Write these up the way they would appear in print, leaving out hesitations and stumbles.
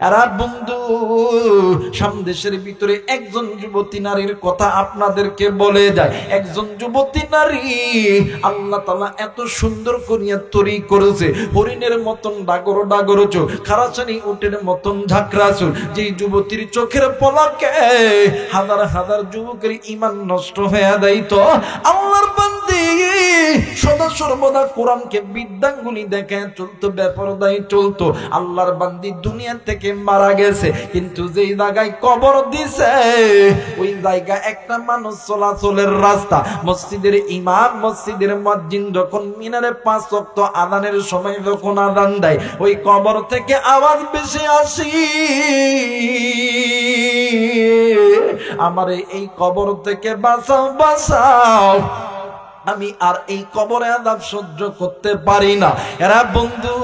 আরে বন্ধু, সামদেশের ভিতরে একজন যুবতী নারীর কথা আপনাদেরকে বলে যায়। একজন যুবতী নারী আল্লাহ তাআলা এত সুন্দর করিয়া তৈরি করেছে, হরিণের মতন ডাগর ডাগর চোখ, খারাচানি উটের মতন ঝাঁকড়া চুল। যে যুবতীর চোখের পলকে হাজার হাজার যুবকের ঈমান নষ্ট হয়ে যাইত। আল্লাহর বান্দী সদা সর্বদা কোরআনকে বিদ্যাঙ্গুলি দেখে চলতো, বেপরদাই চলতো। আল্লাহর বান্দী দুনিয়া থেকে মারা গেছে, কিন্তু যেই জায়গায় কবর দিছে ওই জায়গা একটা মানুষ চলাচলের রাস্তা। মসজিদের ইমাম, মসজিদের মুয়াজ্জিন যখন মিনারে 5 ওয়াক্ত আযানের সময় যখন আযান দেয়, ওই কবর থেকে আওয়াজ ভেসে আসি, আমারে এই কবর থেকে বাঁচাও বাঁচাও, আমি আর এই কবরে আযাব সহ্য করতে পারি না। এরা বন্ধু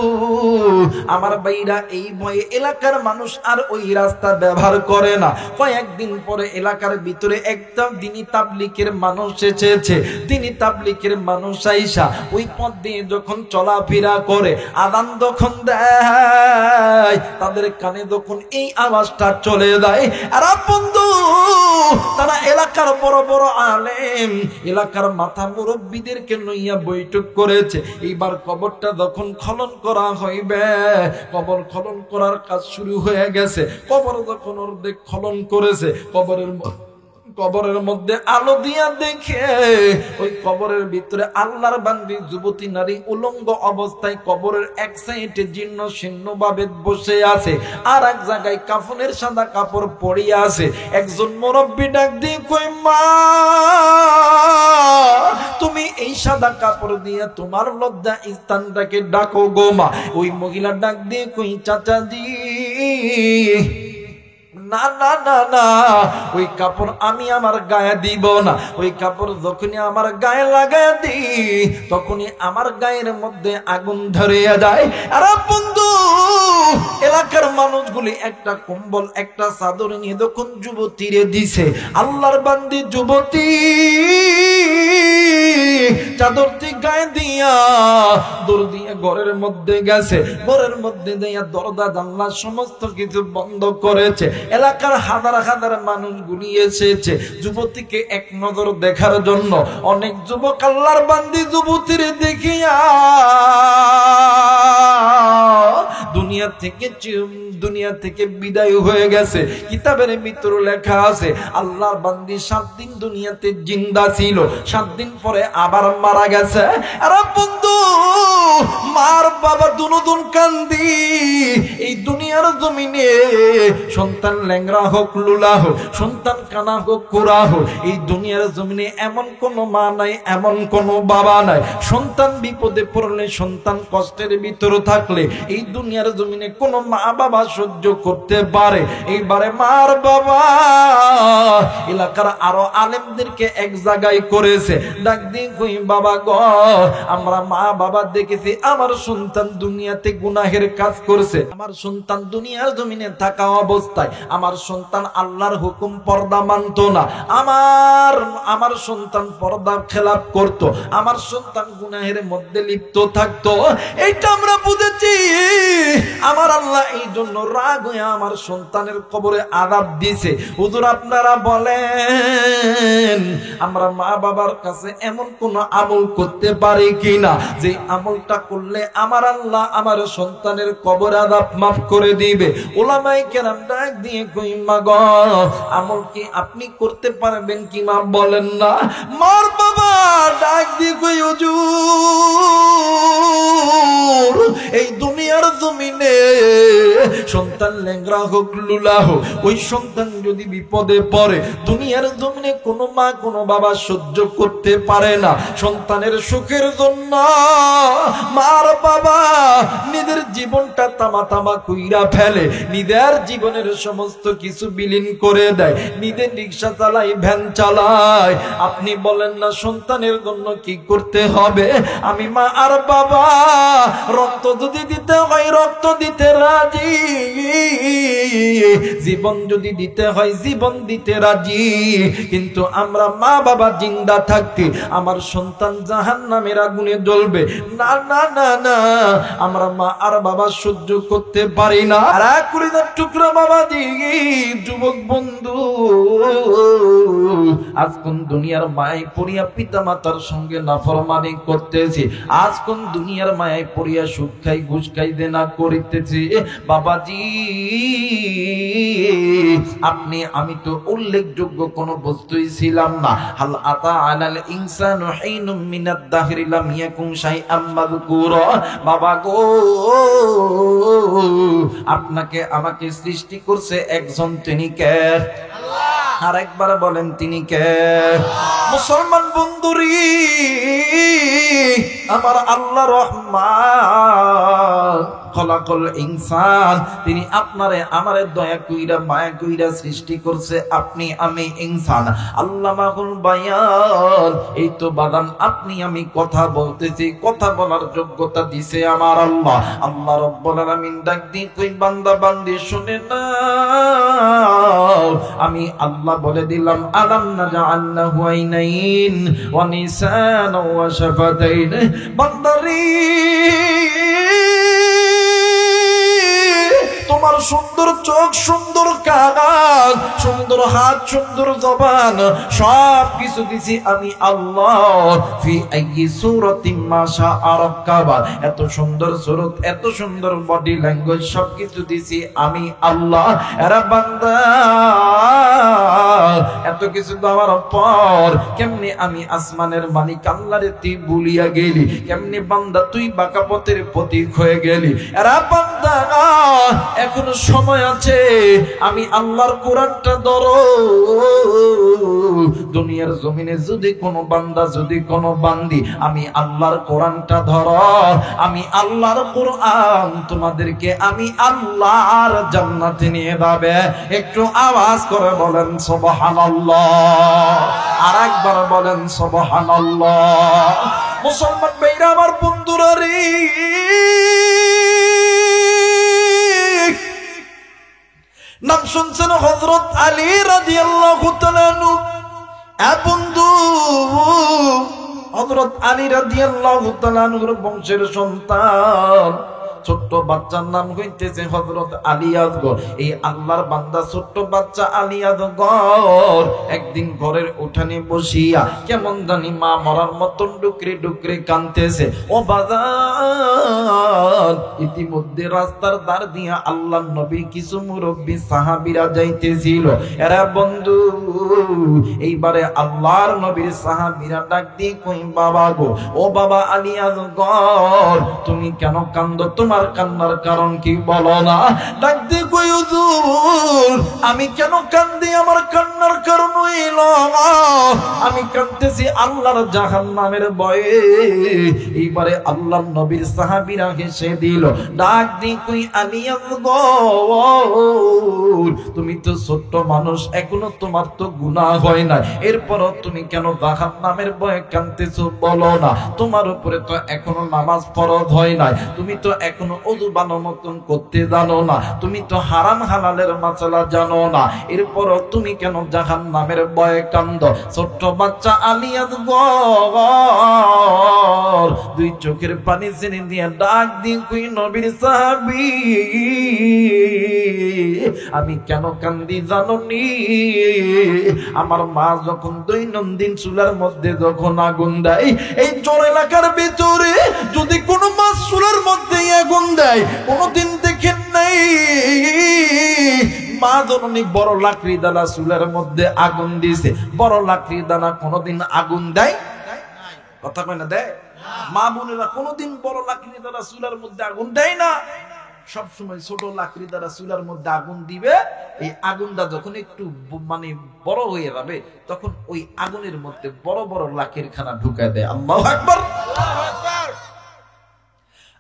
আমার ভাইরা, এই ভয়ে এলাকার মানুষ আর ওই রাস্তা ব্যবহার করে না। কয়েকদিন পরে এলাকার ভিতরে একটা দিনী তাবলীগের মানুষ এসেছে। দিনী তাবলীগের মানুষ আইসা ওই পথ দিয়ে যখন চলাফেরা করে, আযান যখন দেয়, তাদের কানে যখন এই আওয়াজটা চলে যায়, এরা বন্ধু তারা এলাকার বড় বড় আলেম, এলাকার মাথা মুরব্বীদেরকে লইয়া বৈঠক করেছে। এইবার কবরটা যখন খনন করা হইবে, কবর খনন করার কাজ শুরু হয়ে গেছে। কবর যখন অর্ধেক খনন করেছে, কবরের মধ্যে আলো দিয়া দেখে ওই কবরের ভিতরে আল্লাহর বান্দী যুবতী নারী উলঙ্গ অবস্থায় কবরের এক সাইডে জীর্ণ শীর্ণ ভাবে বসে আছে, আর এক জায়গায় কাফনের সাদা কাপড় পরিয়া আছে। একজন মুরব্বী ডাক দিয়ে কই, মা তুমি এই সাদা কাপড় দিয়ে তোমার লজ্জা স্থানটাকে ডাকো গো মা। ওই মহিলা ডাক দিয়ে কই, চাচাজি না না না না, ওই কাপড় আমি আমার গায়ে দিব না। ওই কাপড় যখনই আমার গায়ে লাগায় দিই, তখনই আমার গায়ের মধ্যে আগুন ধরে যায়। আর বন্ধু এলাকার মানুষগুলি একটা কম্বল একটা চাদর নিয়ে যখন যুবতীরে দিছে, আল্লাহর বান্দি যুবতী চাদরটি গায়ে দিয়া দৌড় দিয়ে ঘরের মধ্যে গেছে। ঘরের মধ্যে দিয়া দরজা জানলা সমস্ত কিছু বন্ধ করেছে। এলাকার হাজার হাজার মানুষগুলি এসেছে যুবতীকে এক নজর দেখার জন্য। অনেক যুবক আল্লাহর বান্দি যুবতীর দেখিয়া দুনিয়া থেকে বিদায় হয়ে গেছে। কিতাবের ভিতরে লেখা আছে আল্লাহর বান্দি 7 দিন দুনিয়াতে জিন্দা ছিল, 7 দিন পরে আবার মারা গেছে। আরে বন্ধু মার বাবা দুনুদুন কান্দি এই দুনিয়ার জমিনে, সন্তান ল্যাংরা হোক লুলা হোক, সন্তান কানা হোক কুড়া হোক, এই দুনিয়ার জমিনে এমন কোন মা নাই, এমন কোন বাবা নাই। সন্তান বিপদে পড়লে, সন্তান কষ্টের ভিতরে থাকলে এই দুনিয়ার জমিনে কোন মা বাবা সহ্য করতে পারে। এইবারে মার বাবা এলাকার আরো আলেমদেরকে এক জায়গায় করেছে, ডাক দিয়ে কই, বাবা গো আমরা মা বাবা দেখেছি আমার সন্তান দুনিয়াতে গুনাহের কাজ করছে, আমার সন্তান দুনিয়ার জমিনে থাকা অবস্থায় আমার সন্তান আল্লাহর হুকুম পর্দা মানত না, আমার সন্তান পর্দা খেলাপ করত, আমার সন্তান গুনাহের মধ্যে লিপ্ত থাকতো। এইটা আমরা বুঝেছি। আমার আল্লাহ এই জন্য রাগ হয়ে আমার সন্তানের কবরে আযাব দিয়েছে। হুজুর আপনারা বলেন আমরা মা বাবার কাছে এমন কোন আমল করতে পারি কিনা যে আমলটা করলে আমার আল্লাহ আমার সন্তানের কবর আযাব মাফ করে দিবে? উলামায়ে কেরাম ডাক দিয়ে কই, মা গো আমল কি আপনি করতে পারবেন কি মা বলেন না? মার বাবা ডাক দিয়ে কই, হুজুর এই দুনিয়ার জমিনে সন্তান ল্যাংরা হোক লুলা হোক, ওই সন্তান যদি বিপদে পড়ে দুনিয়ার জমিনে কোনো মা কোনো বাবা সহ্য করতে পারে না। সন্তানের সুখের জন্য মার বাবা নিজের জীবনটা তামা তামা কইরা ফেলে, নিজের জীবনের সমস্ত কিছু বিলীন করে দেয়, নিজের রিক্সা চালায়, ভ্যান চালায়। আপনি বলেন না সন্তানের জন্য কি করতে হবে? আমি মা আর বাবা রক্ত যদি দিতে হয় রক্ত দিতে রাজি, জীবন যদি দিতে হয় জীবন দিতে রাজি, কিন্তু আমরা মা বাবা জিন্দা থাকতে আমার সন্তান জাহান্নামের আগুনে জ্বলবে, না না না না, আমরা মা আর বাবা সহ্য করতে পারি না। আর কুড়িদার টুকরা বাবা দিগি যুবক বন্ধু, আজ কোন দুনিয়ার মায় পড়িয়া পিতা মাতার সঙ্গে নাফরমানি করতেছি, আজ কোন দুনিয়ার মায় পড়িয়া সুদ খাই ঘুষ খাই দেনা করিতেছি। বাবাজি আপনি আমি তো উল্লেখযোগ্য কোনো বস্তুই ছিলাম না। হাল আতা আলাল ইনসানু হিনুম মিনাদ দাহরি লাম ইয়াকুন শাইআম মাযকুরা। বাবা গো আপনাকে আমাকে সৃষ্টি করছে একজন, তিনি কে? আল্লাহ। আর একবার বলেন তিনি কে? মুসলমান বন্ধুরি আমার আল্লাহ রহমান খলাকল ইনসান, তিনি আপনারে আমারে দয়া কইরা মায়া কইরা সৃষ্টি করছে, আপনি আমি ইনসান। আল্লামাহুল বায়ান, এই তো বাদান আপনি আমি কথা বলতেছি, কথা বলার যোগ্যতা দিছে আমার আল্লাহ। আল্লাহ রাব্বুল আলামিন ডাক দি কই বান্দা বান্দি শুনে না, আমি আল্লাহ বলে দিলাম আলাম নাজআল লাহু আইনাইন ওয়া নিসানা ওয়া শাফাতাইন। বান্দারি তোমার সুন্দর চোখ, সুন্দর কান, সুন্দর হাত, সুন্দর জবান, সব কিছু দিছি আমি আল্লাহ। ফি আইয়ি সূরাতিন মা শাআ রাক্কাবা, এত সুন্দর সুরত, এত সুন্দর বডি ল্যাঙ্গুয়েজ, সব কিছু দিছি আমি আল্লাহ। এরা বান্দা এত কিছু দেওয়ার পর কেমনে আমি আসমানের মালিক আল্লাহরে তুই ভুলিয়া গেলি? কেমনে বান্দা তুই বাঁকা পথের প্রতীক হয়ে গেলি? এরা বান্দা এখনো সময় আছে, আমি আল্লাহর কোরআনটা ধরো। দুনিয়ার জমিনে যদি কোনো বান্দা, যদি কোনো বান্দি আমি আল্লাহর কোরআনটা ধরো, আমি আল্লাহর কোরআন তোমাদেরকে আমি আল্লাহর জান্নাতে নিয়ে যাবে। একটু আওয়াজ করে বলেন সুবহানাল্লাহ, আর একবার বলেন সুবহানাল্লাহ। মুসলমান ভাইরা আমার বন্ধুরা রে, নাম শুনছেন হযরত আলী রাদিয়াল্লাহু তাআলা আনহু। এ বন্ধু, হযরত আলী রাদিয়াল্লাহু তাআলা আনহুর বংশের সন্তান, ছোট্ট বাচ্চার নাম হইতেছে হযরত আলী আসগর। এই আল্লাহর বান্দা ছোট্ট বাচ্চা আলী আসগর একদিন ঘরের উঠানে বসিয়া কেমন জানি মা মরার মতন ডুকরে ডুকরে কাঁদতেছে। ও বাজার, ইতিমধ্যে রাস্তার ধার দিয়া আল্লাহর নবী কিছু মুরব্বী সাহাবীরা যাইতেছিল। এরা বন্ধু এইবারে আল্লাহর নবীর সাহাবীরা ডাক দিয়ে কই বাবা গো, ও বাবা আলী আসগর তুমি কেন কান্দো? তোমার কান্নার কারণ কি বলো না? ডাক দিয়ে কই হুজুর আমি কেন কান্দি? আমার কান্নার কারণ হইল আমি কাঁদতেছি আল্লাহর জাহান্নামের ভয়ে। এইবারে আল্লাহর নবীর সাহাবীরা হেসে দিল। ডাক দিয়ে কই আলী আসগর তুমি তো ছোট্ট মানুষ, এখনো তোমার তো গুনাহ হয় না, এরপরও তুমি কেন জাহান্নামের ভয়ে কাঁদতেছো বলো না? তোমার উপরে তো এখনো নামাজ ফরজ হয় নাই, তুমি তো এখনো ওযু বানানোর করতে জানো না, তুমি তো হারাম হালালের মাসালা জানো না, এরপরও তুমি কেন জাহান্নামের ভয়ে কান্দো? ছোট্ট বাচ্চা আলী আসগর দুই চোখের পানি ছেড়ে দিয়ে ডাক দিয়ে কই নবীর সাহাবী আমি কেন কান্দি জানো নি? আমার মা যখন দৈনন্দিন চুলার মধ্যে যখন আগুন দেয়, এই চর এলাকার ভিতরে যদি কোনো মাছ চুলার মধ্যে আগুন দেয়, কোনোদিন দেখেন নাই মা জননী বড় লাকড়ি দানা চুলার মধ্যে আগুন দিয়েছে? বড় লাকড়ি দানা কোনোদিন আগুন দেয়? কথা কয় না দেয়? মা বোনেরা কোনোদিন বড় লাকড়ি দানা চুলার মধ্যে আগুন দেয় না, সব সময় ছোট লাকড়ি দ্বারা চুলার মধ্যে আগুন দিবে। এই আগুনটা যখন একটু মানে বড় হয়ে যাবে, তখন ওই আগুনের মধ্যে বড় বড় লাকড়ির খানা ঢুকায় দেয়। আল্লাহু আকবার।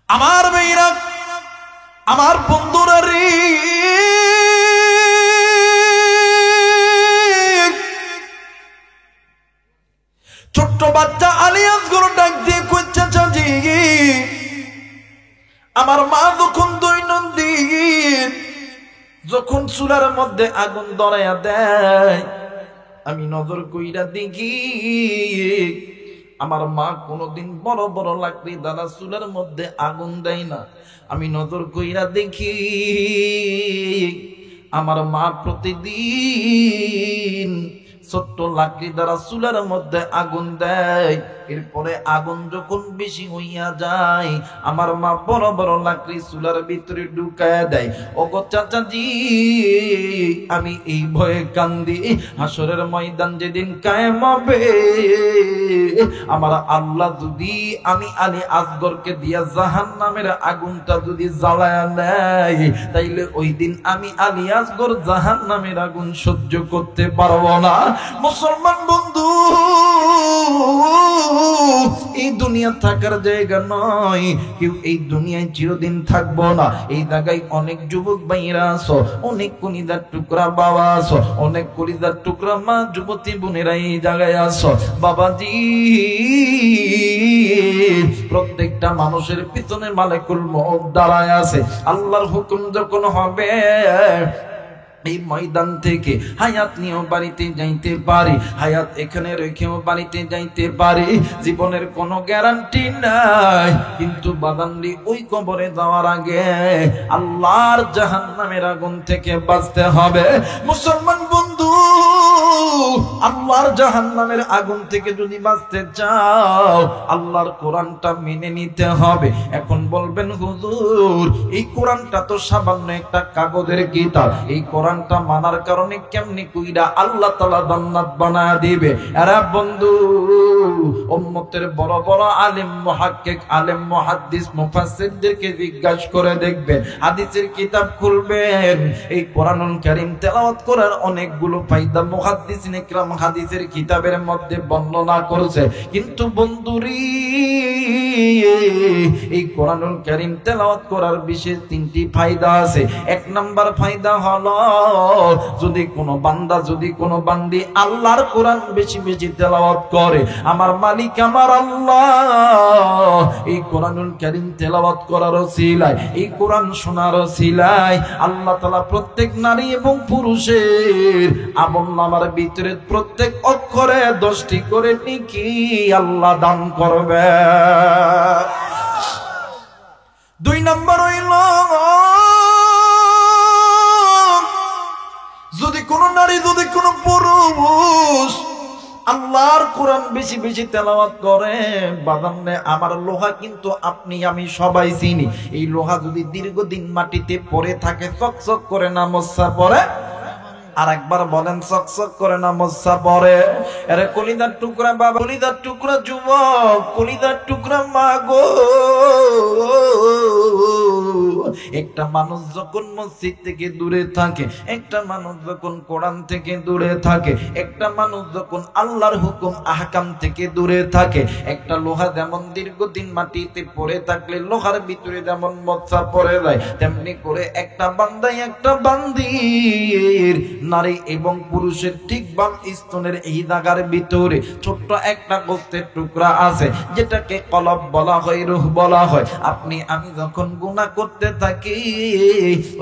আমার ভাইরা, আমার বন্ধুরা রে, ছোট্ট বাচ্চা আলী আসগর ডাক দিয়ে কইছে চাচি আমার মা যখন দৈনন্দিন যখন চুলার মধ্যে আগুন ধরাইয়া দেয়, আমি নজর কইরা দেখি আমার মা কোনোদিন বড় বড় লাকড়ি দ্বারা চুলার মধ্যে আগুন দেয় না। আমি নজর কইরা দেখি আমার মা প্রতিদিন ছোট্ট লাকড়ি দ্বারা চুলার মধ্যে আগুন দেয়। এরপরে আগুন যখন বেশি হইয়া যায়, আমার মা বড় বড় লাকড়ি চুলার ভিতরে ঢুকায় দেয়। ওগো চাচাজি, আমি এই ভয়ে কান্দি, হাসরের ময়দান যেদিন কায়েম হবে, আমার আল্লাহ যদি আমি আলী আসগরকে দিয়া জাহান্নামের আগুনটা যদি জ্বালায়া নেয়, তাইলে ওই দিন আমি আলী আসগর জাহান্নামের আগুন সহ্য করতে পারবো না। মুসলমান বন্ধু, এই দুনিয়া থাকার জায়গা নয়, কেউ এই দুনিয়ায় চিরদিন থাকবো না। এই জায়গায় অনেক যুবক ভাইরা আছো, অনেক কলিজার টুকরা বাবা আছো, অনেক কলিজার টুকরা মা যুবতী বোনেরা এই জায়গায় আছো। বাবাজি, প্রত্যেকটা মানুষের পিছনে মালিকুল মউত দাঁড়ায় আছে। আল্লাহর হুকুম যখন হবে, এই ময়দান থেকে হায়াত নিয়েও বাড়িতে যাইতে পারি, হায়াত এখানে রেখেও বাড়িতে যাইতে পারি, জীবনের কোনো গ্যারান্টি নাই। কিন্তু বাদানলি ওই কবরে যাওয়ার আগে আল্লাহর জাহান্নামের আগুন থেকে বাঁচতে হবে। মুসলমান বন্ধু, আল্লাহর জাহান্নামের আগুন থেকে যদি বাঁচতে চাও, আল্লাহর কোরআনটা মেনে নিতে হবে। এখন বলবেন হুজুর, এই কোরআনটা তো সামান্য একটা কাগজের কিতাব, এই কোরআনটা মানার কারণে কেমনি কইরা আল্লাহ তাআলা জান্নাত বানায় দিবে? আরে বন্ধু, উম্মতের বড় বড় আলেম মুহাক্কিক, আলেম মুহাদ্দিস, মুফাসসিরদেরকে জিজ্ঞাসা করে দেখবেন, হাদিসের কিতাব খুলবেন, এই কোরআনুল কারীম তেলাওয়াত করার অনেকগুলো ফায়দা মুহাদ্দিসিন ইকরাম হাদিসের কিতাবের মধ্যে বর্ণনা করেছে। কিন্তু বন্ধুরি, এই কোরআনুল কারীম তেলাওয়াত করার বিশেষ তিনটি ফায়দা আছে। এক নাম্বার ফায়দা হলো, যদি কোনো বান্দা, যদি কোনো বান্দি আল্লাহর কোরআন বেশি বেশি তেলাওয়াত করে, আমার মালিক আমার আল্লাহ এই কোরআনুল কারীম তেলাওয়াত করার ওসিলায়, এই কোরআন শোনার ওসিলায় আল্লাহ তাআলা প্রত্যেক নারী এবং পুরুষের আমলনামার ভিতরে প্রত্যেক অক্ষরে 10টি করে নেকি আল্লাহ দান করবে। 2 নম্বর হইল, যদি কোন নারী, যদি কোন পুরুষ আল্লাহর কোরআন বেশি বেশি তেলাওয়াত করে, বাদামনে আমার লোহা কিন্তু আপনি আমি সবাই চিনি, এই লোহা যদি দীর্ঘদিন মাটিতে পড়ে থাকে, চকচক করে না মশা পড়ে? আর একবার বলেন, চকচক করে না মশা পড়ে? আরে কলিজার টুকরা বাবা, কলিজার টুকরা যুবক, কলিজার টুকরা মা গো, একটা মানুষ যখন মসজিদ থেকে দূরে থাকে, একটা মানুষ যখন কোরআন থেকে দূরে থাকে, একটা মানুষ যখন আল্লাহর হুকুম আহকাম থেকে দূরে থাকে, একটা লোহা যেমন দীর্ঘদিন মাটিতে পড়ে থাকলে লোহার ভিতরে যেমন মশা পড়ে যায়, তেমনি করে একটা বান্দাই, একটা বান্দির, নারী এবং পুরুষের ঠিক বাম স্তনের এই জায়গার ভিতরে ছোট্ট একটা গোস্তের টুকরা আছে, যেটাকে কলব বলা হয়, রূহ বলা হয়। আপনি আমি যখন গুনাহ করতে থাকি,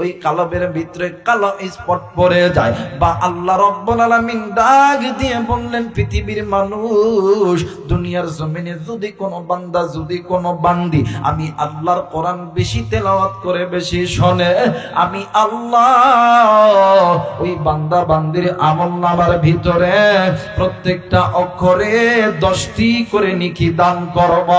ওই কলবের ভিতরে কালো স্পট পড়ে যায়, বা আল্লাহ রাব্বুল আলামিন ডাক দিয়ে বললেন, পৃথিবীর মানুষ, দুনিয়ার জমিনে যদি কোনো বান্দা, যদি কোনো বান্দি আমি আল্লাহর কোরআন বেশি তেলাওয়াত করে, বেশি শোনে, আমি আল্লাহ ওই বান্দা বান্দির আমলনামার ভিতরে প্রত্যেকটা অক্ষরে 10টি করে নেকি দান করব।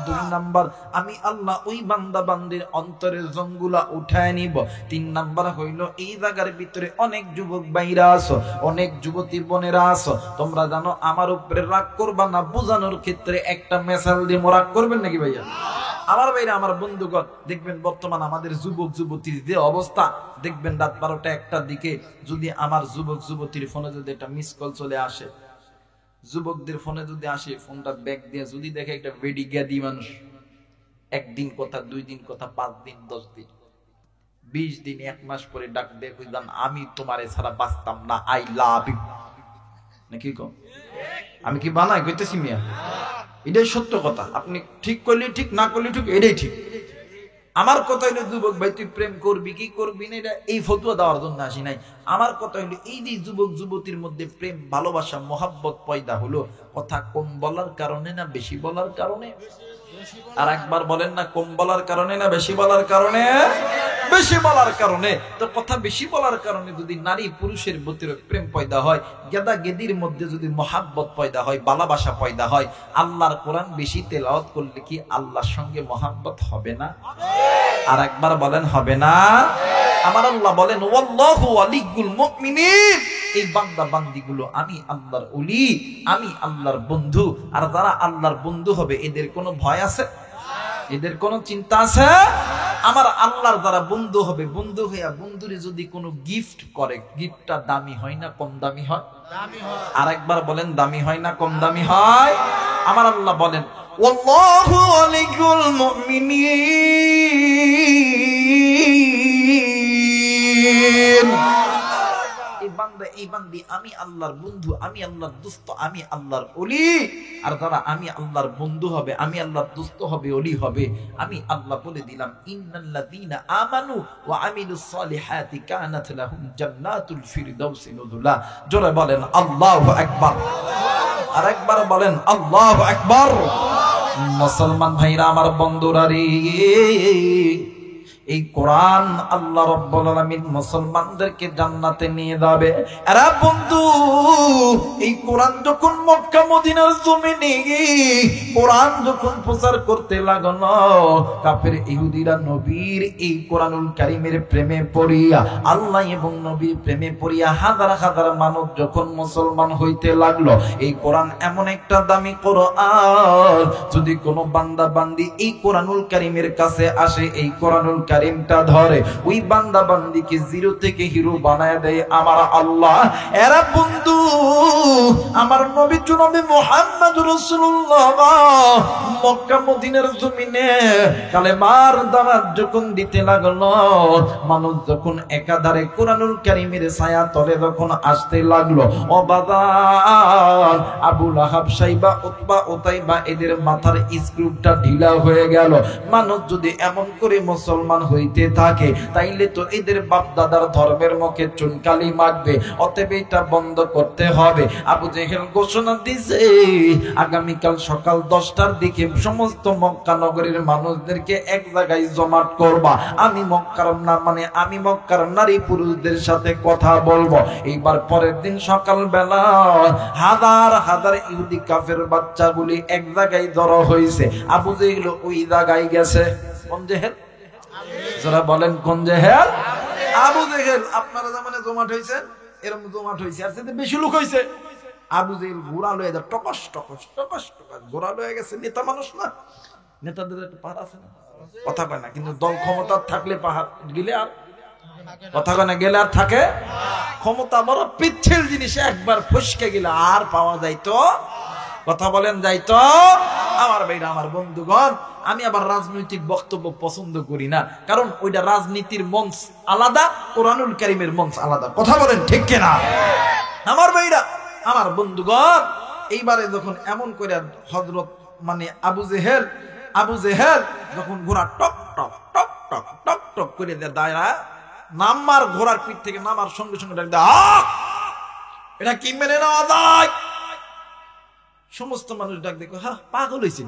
2 নাম্বার, আমি আল্লাহ ওই বান্দা বান্দির অন্তরের জঙ্গুলা উঠায় নিব। 3 নাম্বার হইল, এই জায়গার ভিতরে অনেক যুবক ভাইরা আছো, অনেক যুবতী বোনেরা আছো, তোমরা জানো আমার উপরে রাগ করবা না, বোঝানোর ক্ষেত্রে একটা মেসাল দিয়ে রাগ করবেন নাকি ভাইয়া? আমার ভাইরা, আমার বন্ধুগণ, দেখবেন বর্তমান আমাদের যুবক যুবতীর যে অবস্থা, দেখবেন রাত 12টা 1টার দিকে যদি আমার যুবক যুবতীর ফোনে যদি একটা মিস কল চলে আসে, যুবকদের ফোনে যদি আসে, ফোনটা ব্যাক দিয়ে যদি দেখে একটা বেডি গ্যাদি মানুষ, 1 দিন কথা, 2 দিন কথা, 5 দিন, 10 দিন, 20 দিন, 1 মাস পরে ডাক দিয়ে কইদান, আমি তোমারে ছাড়া বাঁচতাম না, আই লাভ ইউ, নাকি কম? আমি কি বানাই কইতেছি মিয়া? এটাই সত্য কথা। আপনি ঠিক করলে ঠিক, না করলে ঠিক, এটাই ঠিক। আমার কথা হইলো যুবক ভাই তুই প্রেম করবি কি করবি না এটা এই ফতোয়া দেওয়ার জন্য আসি নাই। আমার কথা হইলো এই যে যুবক যুবতীর মধ্যে প্রেম ভালোবাসা মহাব্বত পয়দা হলো, কথা কম বলার কারণে না বেশি বলার কারণে? আর একবার বলেন না, কম বলার কারণে না বেশি বলার কারণে? বেশি বলার কারণে। তো কথা বেশি বলার কারণে যদি নারী পুরুষের ভিতরে প্রেম পয়দা হয়, গেদা গেদির মধ্যে যদি মহাব্বত পয়দা হয়, ভালোবাসা পয়দা হয়, আল্লাহর কোরআন বেশি তেলাওয়াত করলে কি আল্লাহর সঙ্গে মহাব্বত হবে না? আর একবার বলেন হবে না? আমার আল্লাহ বলেন ওয়াল্লাহু ওয়ালিয়ুল মুমিনিন, এই বান্দা বান্দিগুলো আমি আল্লাহর ওলি, আমি আল্লাহর বন্ধু। আর যারা আল্লাহর বন্ধু হবে এদের কোনো ভয় আছে? এদের কোনো চিন্তা আছে? আমার আল্লাহর যারা বন্ধু হবে, বন্ধু হইয়া বন্ধুরে যদি কোনো গিফট করে, গিফটটা দামি হয় না কম দামি হয়? আর একবার বলেন দামি হয় না কম দামি হয়? আমার আল্লাহ বলেন ওয়াল্লাহু ওয়ালিয়ুল মুমিনিন, এই বান্দি আমি আল্লাহর বন্ধু, আমি আল্লাহর দোস্ত, আমি আল্লাহর ওলি। আর যারা আমি আল্লাহর বন্ধু হবে, আমি আল্লাহর দোস্ত হবে, ওলি হবে, আমি আল্লাহ বলে দিলাম ইন্নাল্লাযীনা আমানু ওয়া আমিলুস সালিহাতি কানাত লাহুম জান্নাতুল ফিরদাউসি নুজুলা। জোরে বলেন আল্লাহু আকবার। আর একবার বলেন আল্লাহু আকবার। মুসলমান ভাইরা আমার বন্ধুরা রে, এই কোরআন আল্লাহ রাব্বুল আলামিন মুসলমানদেরকে জান্নাতে নিয়ে যাবে। আরে বন্ধু, এই কোরআন যখন মক্কা মদিনার জমিনে কোরআন যখন প্রচার করতে লাগলো, কাফের ইহুদিরা নবীর এই কোরআনুল কারীমের প্রেমে পড়িয়া, আল্লাহ এবং নবীর প্রেমে পড়িয়া হাজার হাজার মানুষ যখন মুসলমান হইতে লাগলো, এই কোরআন এমন একটা দামি কোরআন, যদি কোনো বান্দা বান্দি এই কোরআনুল কারীমের কাছে আসে, এই কোরআনুল কারীমটা ধরে, ওই বান্দা বান্দিকে জিরো থেকে হিরো বানায় দেয় আমার আল্লাহ। এরা বন্ধু, আমার নবী জনাবে মুহাম্মদুর রাসূলুল্লাহ মক্কা মদিনার জমিনে কালেমার দাওয়াত যখন দিতে লাগলো, মানুষ যখন একাধারে কোরআনুল কারীমের ছায়া তলে যখন আসতে লাগলো, ও বাজার আবু লাহাব, সাইবা, উতবা, উতাইবা এদের মাথার স্ক্রুপটা ঢিলা হয়ে গেল। মানুষ যদি এমন করে মুসলমান হইতে থাকে, তাইলে তো এদের বাপ দাদার ধর্মের মুখে চুনকালি মাখবে। অতএব এটা বন্ধ করতে হবে। আবু জেহেল ঘোষণা দিছে, আগামীকাল সকাল 10টার দিকে সমস্ত মক্কা নগরীর মানুষদেরকে এক জায়গায় জমাট করবা। আমি মক্কার না মানে আমি মক্কার নারী পুরুষদের সাথে কথা বলবো। এইবার পরের দিন সকাল বেলা হাজার হাজার ইহুদি কাফের বাচ্চাগুলি এক জায়গায় জড়ো হয়েছে। আবু জেহেল ওই জায়গায় গেছে। কোন জেহেল? যারা বলেন কোন জেহেল? আবু জেহেল। আপনারা জামানে জমাট হয়েছেন, এরকম জমাট হয়েছে, আর সেটা বেশি লোক হয়েছে। আবু জেহেল ঘোড়া লয়ে যা টকস টকস টকস টকস ঘোড়া লয়ে গেছে। নেতা মানুষ না, নেতাদের একটা পাহাড় আছে না, কথা কয় না, কিন্তু দল ক্ষমতা থাকলে পাহাড় গেলে আর কথা কয় না, গেলে আর থাকে ক্ষমতা বড় পিচ্ছিল জিনিস, একবার ফসকে গেলে আর পাওয়া যাইতো, কথা বলেন যাইতো। আমার ভাইরা, আমার বন্ধুগণ, আমি আবার রাজনৈতিক বক্তব্য পছন্দ করি না, কারণ ওইটা রাজনীতির মঞ্চ আলাদা, কোরআনুল কারীমের মঞ্চ আলাদা, কথা বলেন ঠিক কিনা? আমার ভাইরা, আমার বন্ধুগণ, এইবারে যখন এমন করে হযরত মানে আবু জেহেল যখন ঘোড়া টক টক টক টক টক টক করে দাঁড়া নামার, ঘোড়ার পিঠ থেকে নামার সঙ্গে সঙ্গে ডাক দেয়, এটা কি মেনে নেওয়া যায়? সমস্ত মানুষ ডাক দেখো, হ্যাঁ পাগল হয়েছে,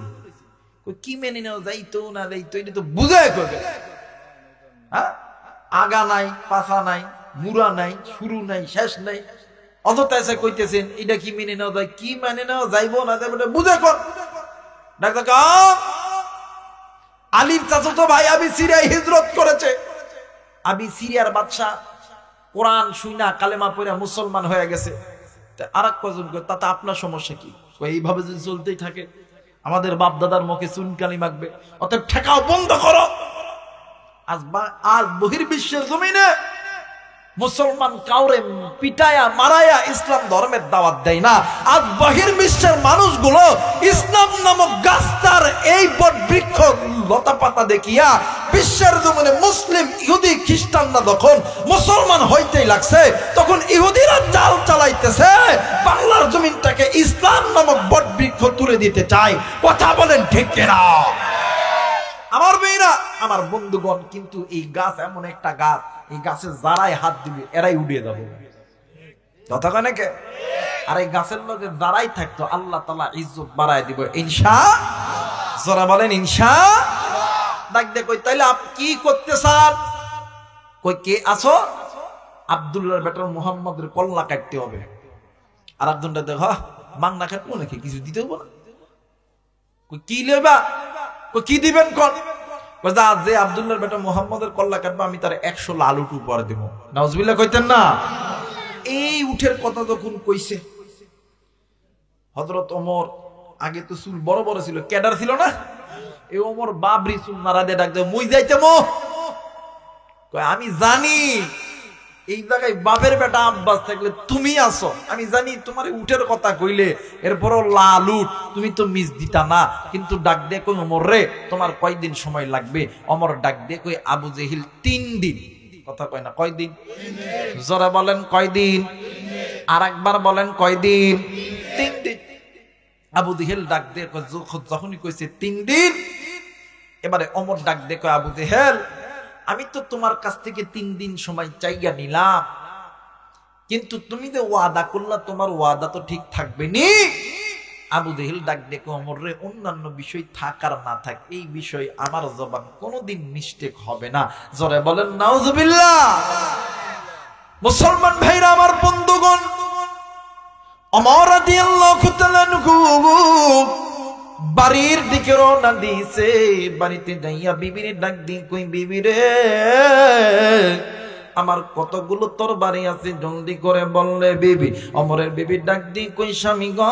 কি মেনে নেওয়া যাইতো না যাইতো এটা তো বুঝায় করবে। হ্যাঁ, আগা নাই, পাছা নাই, মুড়া নাই, শুরু নাই, শেষ নাই, অযথা এসে কইতেছেন এটা কি মেনে নেওয়া যায়, কি মেনে নেওয়া যাইবো না যাইবো বুঝে কর। ডাক্তার আলীর চাচাতো ভাই আবি সিরিয়ায় হিজরত করেছে। আবি সিরিয়ার বাদশা কোরআন শুইনা কালেমা পড়ে মুসলমান হয়ে গেছে। আর এক কজন তাতে আপনার সমস্যা কি? এইভাবে যদি চলতেই থাকে আমাদের বাপ দাদার মুখে চুনকালি মাখবে। অতএব ঠেকাও, বন্ধ করো। আজ বহির্বিশ্বের জমিনে মুসলমান কাউরে পিটায়া মারায়া ইসলাম ধর্মের দাওয়াত দেয় না। আজ বহির্বিশ্বের মানুষগুলো ইসলাম নামক গাছটার এই বট বৃক্ষ লতা পাতা দেখিয়া বিশ্বের জমিনে মুসলিম, ইহুদি, খ্রিস্টানরা যখন মুসলমান হইতেই লাগছে, তখন ইহুদিরা জাল চালাইতেছে, বাংলার জমিনটাকে ইসলাম নামক বট বৃক্ষ তুলে দিতে চায়। কথা বলেন ঠিক কিনা? আমার মেয়েরা, আমার বন্ধুগণ, কিন্তু এই গাছ এমন একটা গাছ, এই গাছে যারাই হাত দিবে এরাই উড়িয়ে যাবে। কথা কয় নাকি? আর এই গাছের মধ্যে যারাই থাকতো আল্লাহ তাআলা ইজ্জত বাড়ায় দিব ইনশাআল্লাহ। যারা বলেন ইনশাআল্লাহ। ডাক দে কই তাইলে আপনি কি করতে চান? কই কে আছো? আব্দুল্লাহর বেটার মুহাম্মদের কল্লা কাটতে হবে। আর একজনটা দেখ মাংনা কাটবো নাকি, কিছু দিতে হবে না। কই কি লেবা? কই কি দিবেন কোন? যে আব্দুল্লাহর বেটা মুহাম্মদের কল্লা কাটবে আমি তার 100 লাল উট উপহার দেব। নাউজুবিল্লাহ কইতেন না? এই উঠের কথা যখন কইছে হযরত ওমর, আগে তো চুল বড় বড় ছিল, ক্যাডার ছিল না, এই ওমর বাবরি চুল নাড়া দিয়ে ডাক দেয়, মুই যাইতেম। কয় আমি জানি এই জায়গায় বাপের বেটা আব্বাস থাকলে তুমি আসো, আমি জানি তোমার উঠের কথা কইলে এরপরও লাল উঠ তুমি তো মিস দিতা না, কিন্তু ডাক দিয়ে কই ওমর রে তোমার কয়দিন সময় লাগবে? ওমর ডাক দিয়ে কই আবু জেহিল 3 দিন। কথা কয় না, কয়দিন? জোরে বলেন কয়দিন? আর একবার বলেন কয়দিন? 3 দিন। আবু জেহেল ডাক দিয়ে যখনই কইছে 3 দিন, এবারে ওমর ডাক দিয়ে কয় আবু জেহেল আমি তো তোমার কাছ থেকে 3 দিন সময় চাইয়া নিলাম, কিন্তু তুমি যে ওয়াদা করলা তোমার ওয়াদা তো ঠিক থাকবে নি। আবু জেহেল ডাক দিয়ে কয় ওমর রে অন্যান্য বিষয় থাক আর না থাক, এই বিষয় আমার জবান কোনোদিন মিস্টেক হবে না। জোরে বলেন নাউজুবিল্লাহ। মুসলমান ভাইরা আমার বন্ধুগণ, ওমর রাদিয়াল্লাহু তাআলা আনহু বাড়ির দিকে রওনা দিয়েছে। বাড়িতে যাইয়া বিবির ডাক দিয়ে কই বিবি রে আমার কতগুলো তরবারি আছে জলদি করে বললে বিবি। ওমরের বিবি ডাক দিয়ে কই স্বামী গো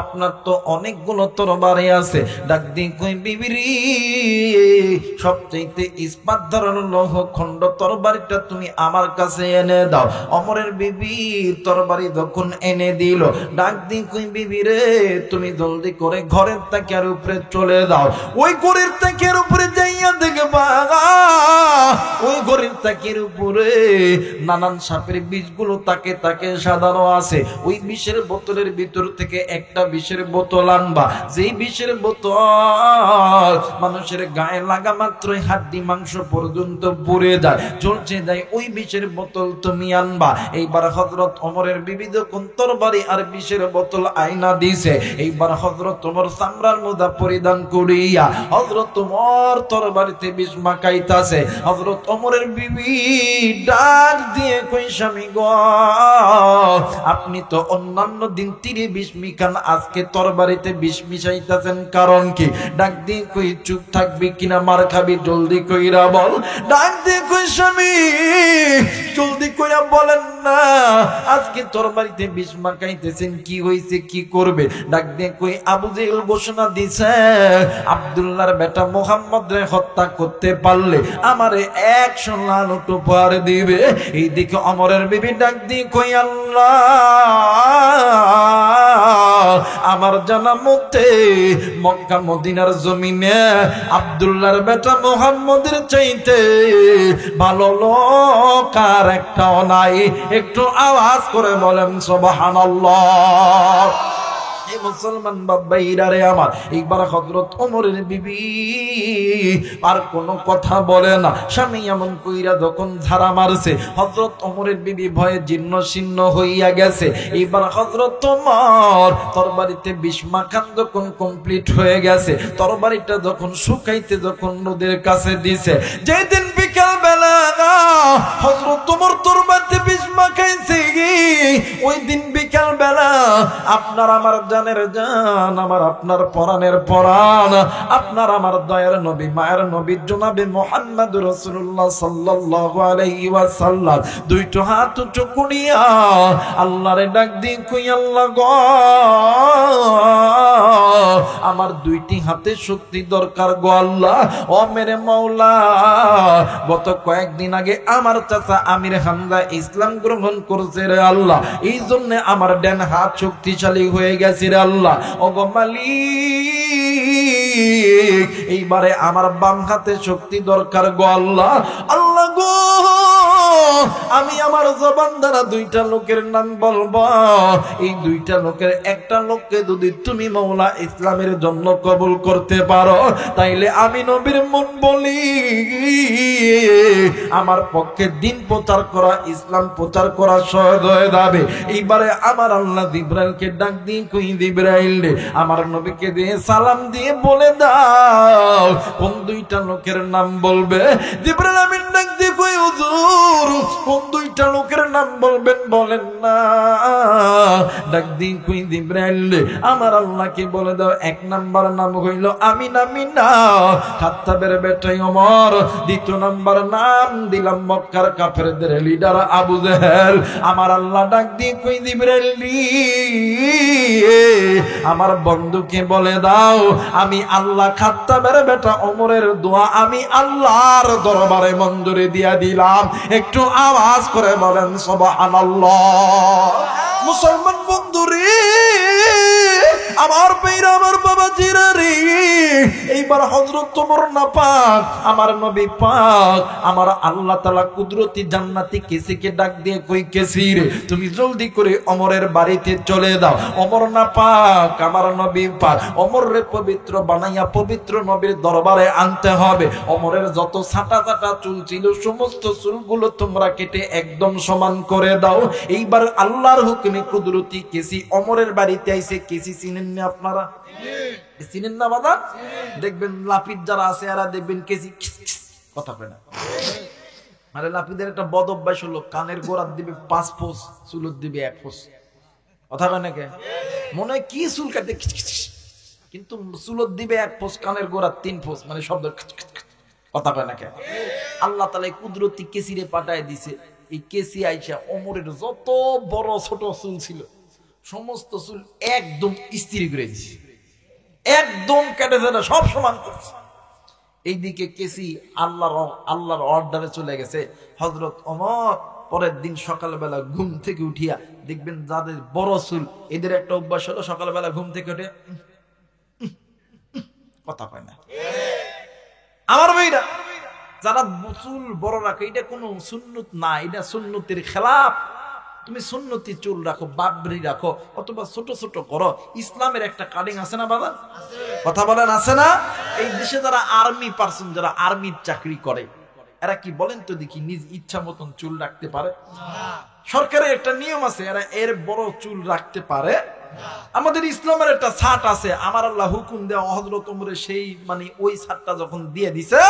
আপনার তো অনেকগুলো তরবারি আছে। ডাক দিয়ে কই বিবি রে সবচেয়ে ইস্পাত ধরনের লৌহ খণ্ড তরবারিটা তুমি আমার কাছে এনে দাও। ওমরের বিবি তরবারি যখন এনে দিল, ডাক দিয়ে কই বিবি রে তুমি জলদি করে ঘরের তাকিয়ার উপরে চলে যাও। ওই ঘরের তাকিয়ার উপরে যাইয়া দেখবা ওই ঘরের তাকিয়ার উপরে নানান সাপের বীজগুলো তাকে তাকে সাজানো আছে। ওই বিষের বোতলের ভিতর থেকে একটা বিষের বোতল আনবা, যেই বিষের বোতল মানুষের গায়ে লাগা মাত্রই হাড্ডি মাংস পর্যন্ত পুড়ে যায়, চলছে যায়, ওই বিষের বোতল তুমি আনবা। এইবার হযরত ওমরের বিবি যখন তরবারি আর বিষের বোতল আয়না দিছে, এইবার হযরত ওমর চামড়ার মোজা পরিধান করিয়া হযরত ওমর তরবারিতে বিষ মাখাইতাছে। হযরত ওমরের বিবি ডাক দিয়ে কই স্বামী গো আপনি তো অন্যান্য দিন তীরে বিষ মিখান, আজকে তরবারিতে বিষ মিশাইতেছেন কারণ কি? ডাক দিয়ে কই চুপ থাকবি কিনা মার খাবি, জলদি কইরা বল। ডাক দিয়ে কই স্বামী জলদি কইরা বলেন না আজকে তরবারিতে বিষ মাখাইতেছেন, কি হইছে কি করবে? ডাক দিয়ে কই আবু জেহেল ঘোষণা দিছে আব্দুল্লাহর বেটা মুহাম্মদ রে হত্যা করতে পারলে আমারে 100 লাল উট উপহার দিবে। এই দিকে ওমরের বিবি ডাক দিয়ে কই আল্লাহ আমার জানা মতে মক্কা মদিনার জমিনে আব্দুল্লাহর বেটা মুহাম্মদের চাইতে ভালো লোক আর একটাও নাই। একটু আওয়াজ করে বলেন সুবহানাল্লাহ। এই মুসলমান বাবাইরা রে আমার, এইবার হযরত ওমরের বিবি আর কোনো কথা বলে না। স্বামী এমন কইরা যখন ঝাড়া মারছে, হযরত ওমরের বিবি ভয়ে জীর্ণ শীর্ণ হইয়া গেছে। এইবার হযরত ওমর তরবারিতে বিষ মাখান যখন কমপ্লিট হয়ে গেছে, তরবারিটা যখন শুকাইতে যখন নদীর কাছে দিছে, যেদিন বিকাল বেলা হযরত ওমর তরবারিতে বিষ মাখাইছে, ওই দিন বিকাল বেলা আপনার আমার জানের জান, আমার আপনার পরাণের পরাণ, আপনার আমার দয়ার নবী মায়ের নবী জনাবে মুহাম্মদ রাসূলুল্লাহ সাল্লাল্লাহু আলাইহি ওয়াসাল্লাম দুইটো হাত উঁচু করিয়া আল্লাহরে ডাক দিয়ে কই আল্লাহ গো আমার দুইটি হাতে শক্তি দরকার গো আল্লাহ। ও মেরে মাওলা গত কয়েকদিন আগে আমার চাচা আমির হামজা ইসলাম গ্রহণ করেছে রে আল্লাহ, এই জন্য আমার ডান হাত শক্তিশালী হয়ে গেছে রে আল্লাহ। ও গো মালিক এইবারে আমার বাম হাতে শক্তি দরকার গো আল্লাহ। আল্লাহ গো আমি আমার জবান দ্বারা দুইটা লোকের নাম বলবো, এই দুইটা লোকের একটা লোককে যদি তুমি মওলা ইসলামের জন্য কবুল করতে পারো, তাইলে আমি নবীর মন বলি আমার পক্ষে দিন প্রচার করা, ইসলাম প্রচার করা সহজ হয়ে যাবে। এইবারে আমার আল্লাহ জিবরাইলকে ডাক দিয়ে কই, জিবরাইল রে আমার নবীকে দিয়ে সালাম দিয়ে বলে দাও কোন দুইটা লোকের নাম বলবে। জিবরাইল আমিন ডাক দিয়ে কই, হুজুর কোন দুইটা লোকের নাম বলবেন বলেন না। ডাক দিয়ে কই, জিবরাইল রে আমার আল্লাহকে বলে দাও এক নাম্বার নাম হইল আমিনা মিনা, খাত্তাবের বেটাই ওমর। দ্বিতীয় নাম্বার নাম দিলাম মক্কার কাফেরদের লিডার আবু জেহেল। আমার আল্লাহ ডাক দিয়ে কই, জিবরাইল আমার বন্ধুকে বলে দাও আমি আল্লাহ খাত্তাবের বেটা ওমরের দোয়া আমি আল্লাহর দরবারে মঞ্জুরি দিয়া দিলাম। একটু আওয়াজ করে বলেন সুবহানাল্লাহ। মুসলমান বন্ধুরে আমার পীর আমার বাবা জিরারি, এইবার হযরত ওমর না পাক আমার নবী পাক আমার আল্লাহ তাআলা কুদরতি জান্নাতি কেসিকে ডাক দিয়ে কই, কেসির তুমি জলদি করে ওমরের বাড়িতে চলে দাও। ওমর না পাক আমার নবী পাক ওমরের পবিত্র বানাইয়া পবিত্র নবীর দরবারে আনতে হবে। ওমরের যত ছাটা ছাটা চুল ছিল সমস্ত চুলগুলো তোমরা কেটে একদম সমান করে দাও। এইবার আল্লাহর হুকুমে কুদরতি কেসি ওমরের বাড়িতে আইছে। কেসি চিনেন না আপনারা? চিনেন না বাবা? দেখবেন লাপিদ যারা আছে এরা দেখবেন কেসি কথা কয় না। মানে লাপিদের একটা বদ অভ্যাস হলো কানের গোড়ার দিবে 5 ফোঁস, চুলত দিবে 1 ফোঁস। কথা কয় না কে? মনে হয় কি চুল কাটে, কিন্তু চুলত দিবে 1 ফোঁস, কানের গোড়ার 3 ফোঁস, মানে শব্দ কথা কয় না কে? আল্লাহ তাআলা কুদরতি কেসিরে পাঠায় দিছে। এই কেসি আইসা ওমরের যত বড় ছোট চুল ছিল সমস্ত চুল একদম স্থির করে দিছে, একদম কেটে ফেলে সব সমান করছে। এইদিকে কেসি আল্লাহর অর্ডারে চলে গেছে। হযরত ওমর পরের দিন সকালবেলা ঘুম থেকে উঠিয়া দেখবেন যাদের বড় চুল এদের একটা অভ্যাস হলো সকালবেলা ঘুম থেকে উঠে কথা কয় না। আমার ভাইরা যারা চুল বড় রাখে এটা কোনো সুন্নত না, এটা সুন্নতের খেলাফ। তুমি সুন্নতি চুল রাখো, বাবরি রাখো, অথবা ছোট ছোট করো। ইসলামের একটা কাটিং আছে না বাবা? কথা বলেন আছে না? এই দেশে যারা আর্মি পার্সন, যারা আর্মির চাকরি করে, এরা কি বলেন তো দেখি নিজ ইচ্ছা মতন চুল রাখতে পারে? সরকারের একটা নিয়ম আছে, এরা এর বড় চুল রাখতে পারে। আমাদের ইসলামের একটা ছাট আছে, আমার আল্লাহ হুকুম দেওয়া হযরত ওমরের সেই মানে ওই ছাটটা যখন দিয়ে দিছে,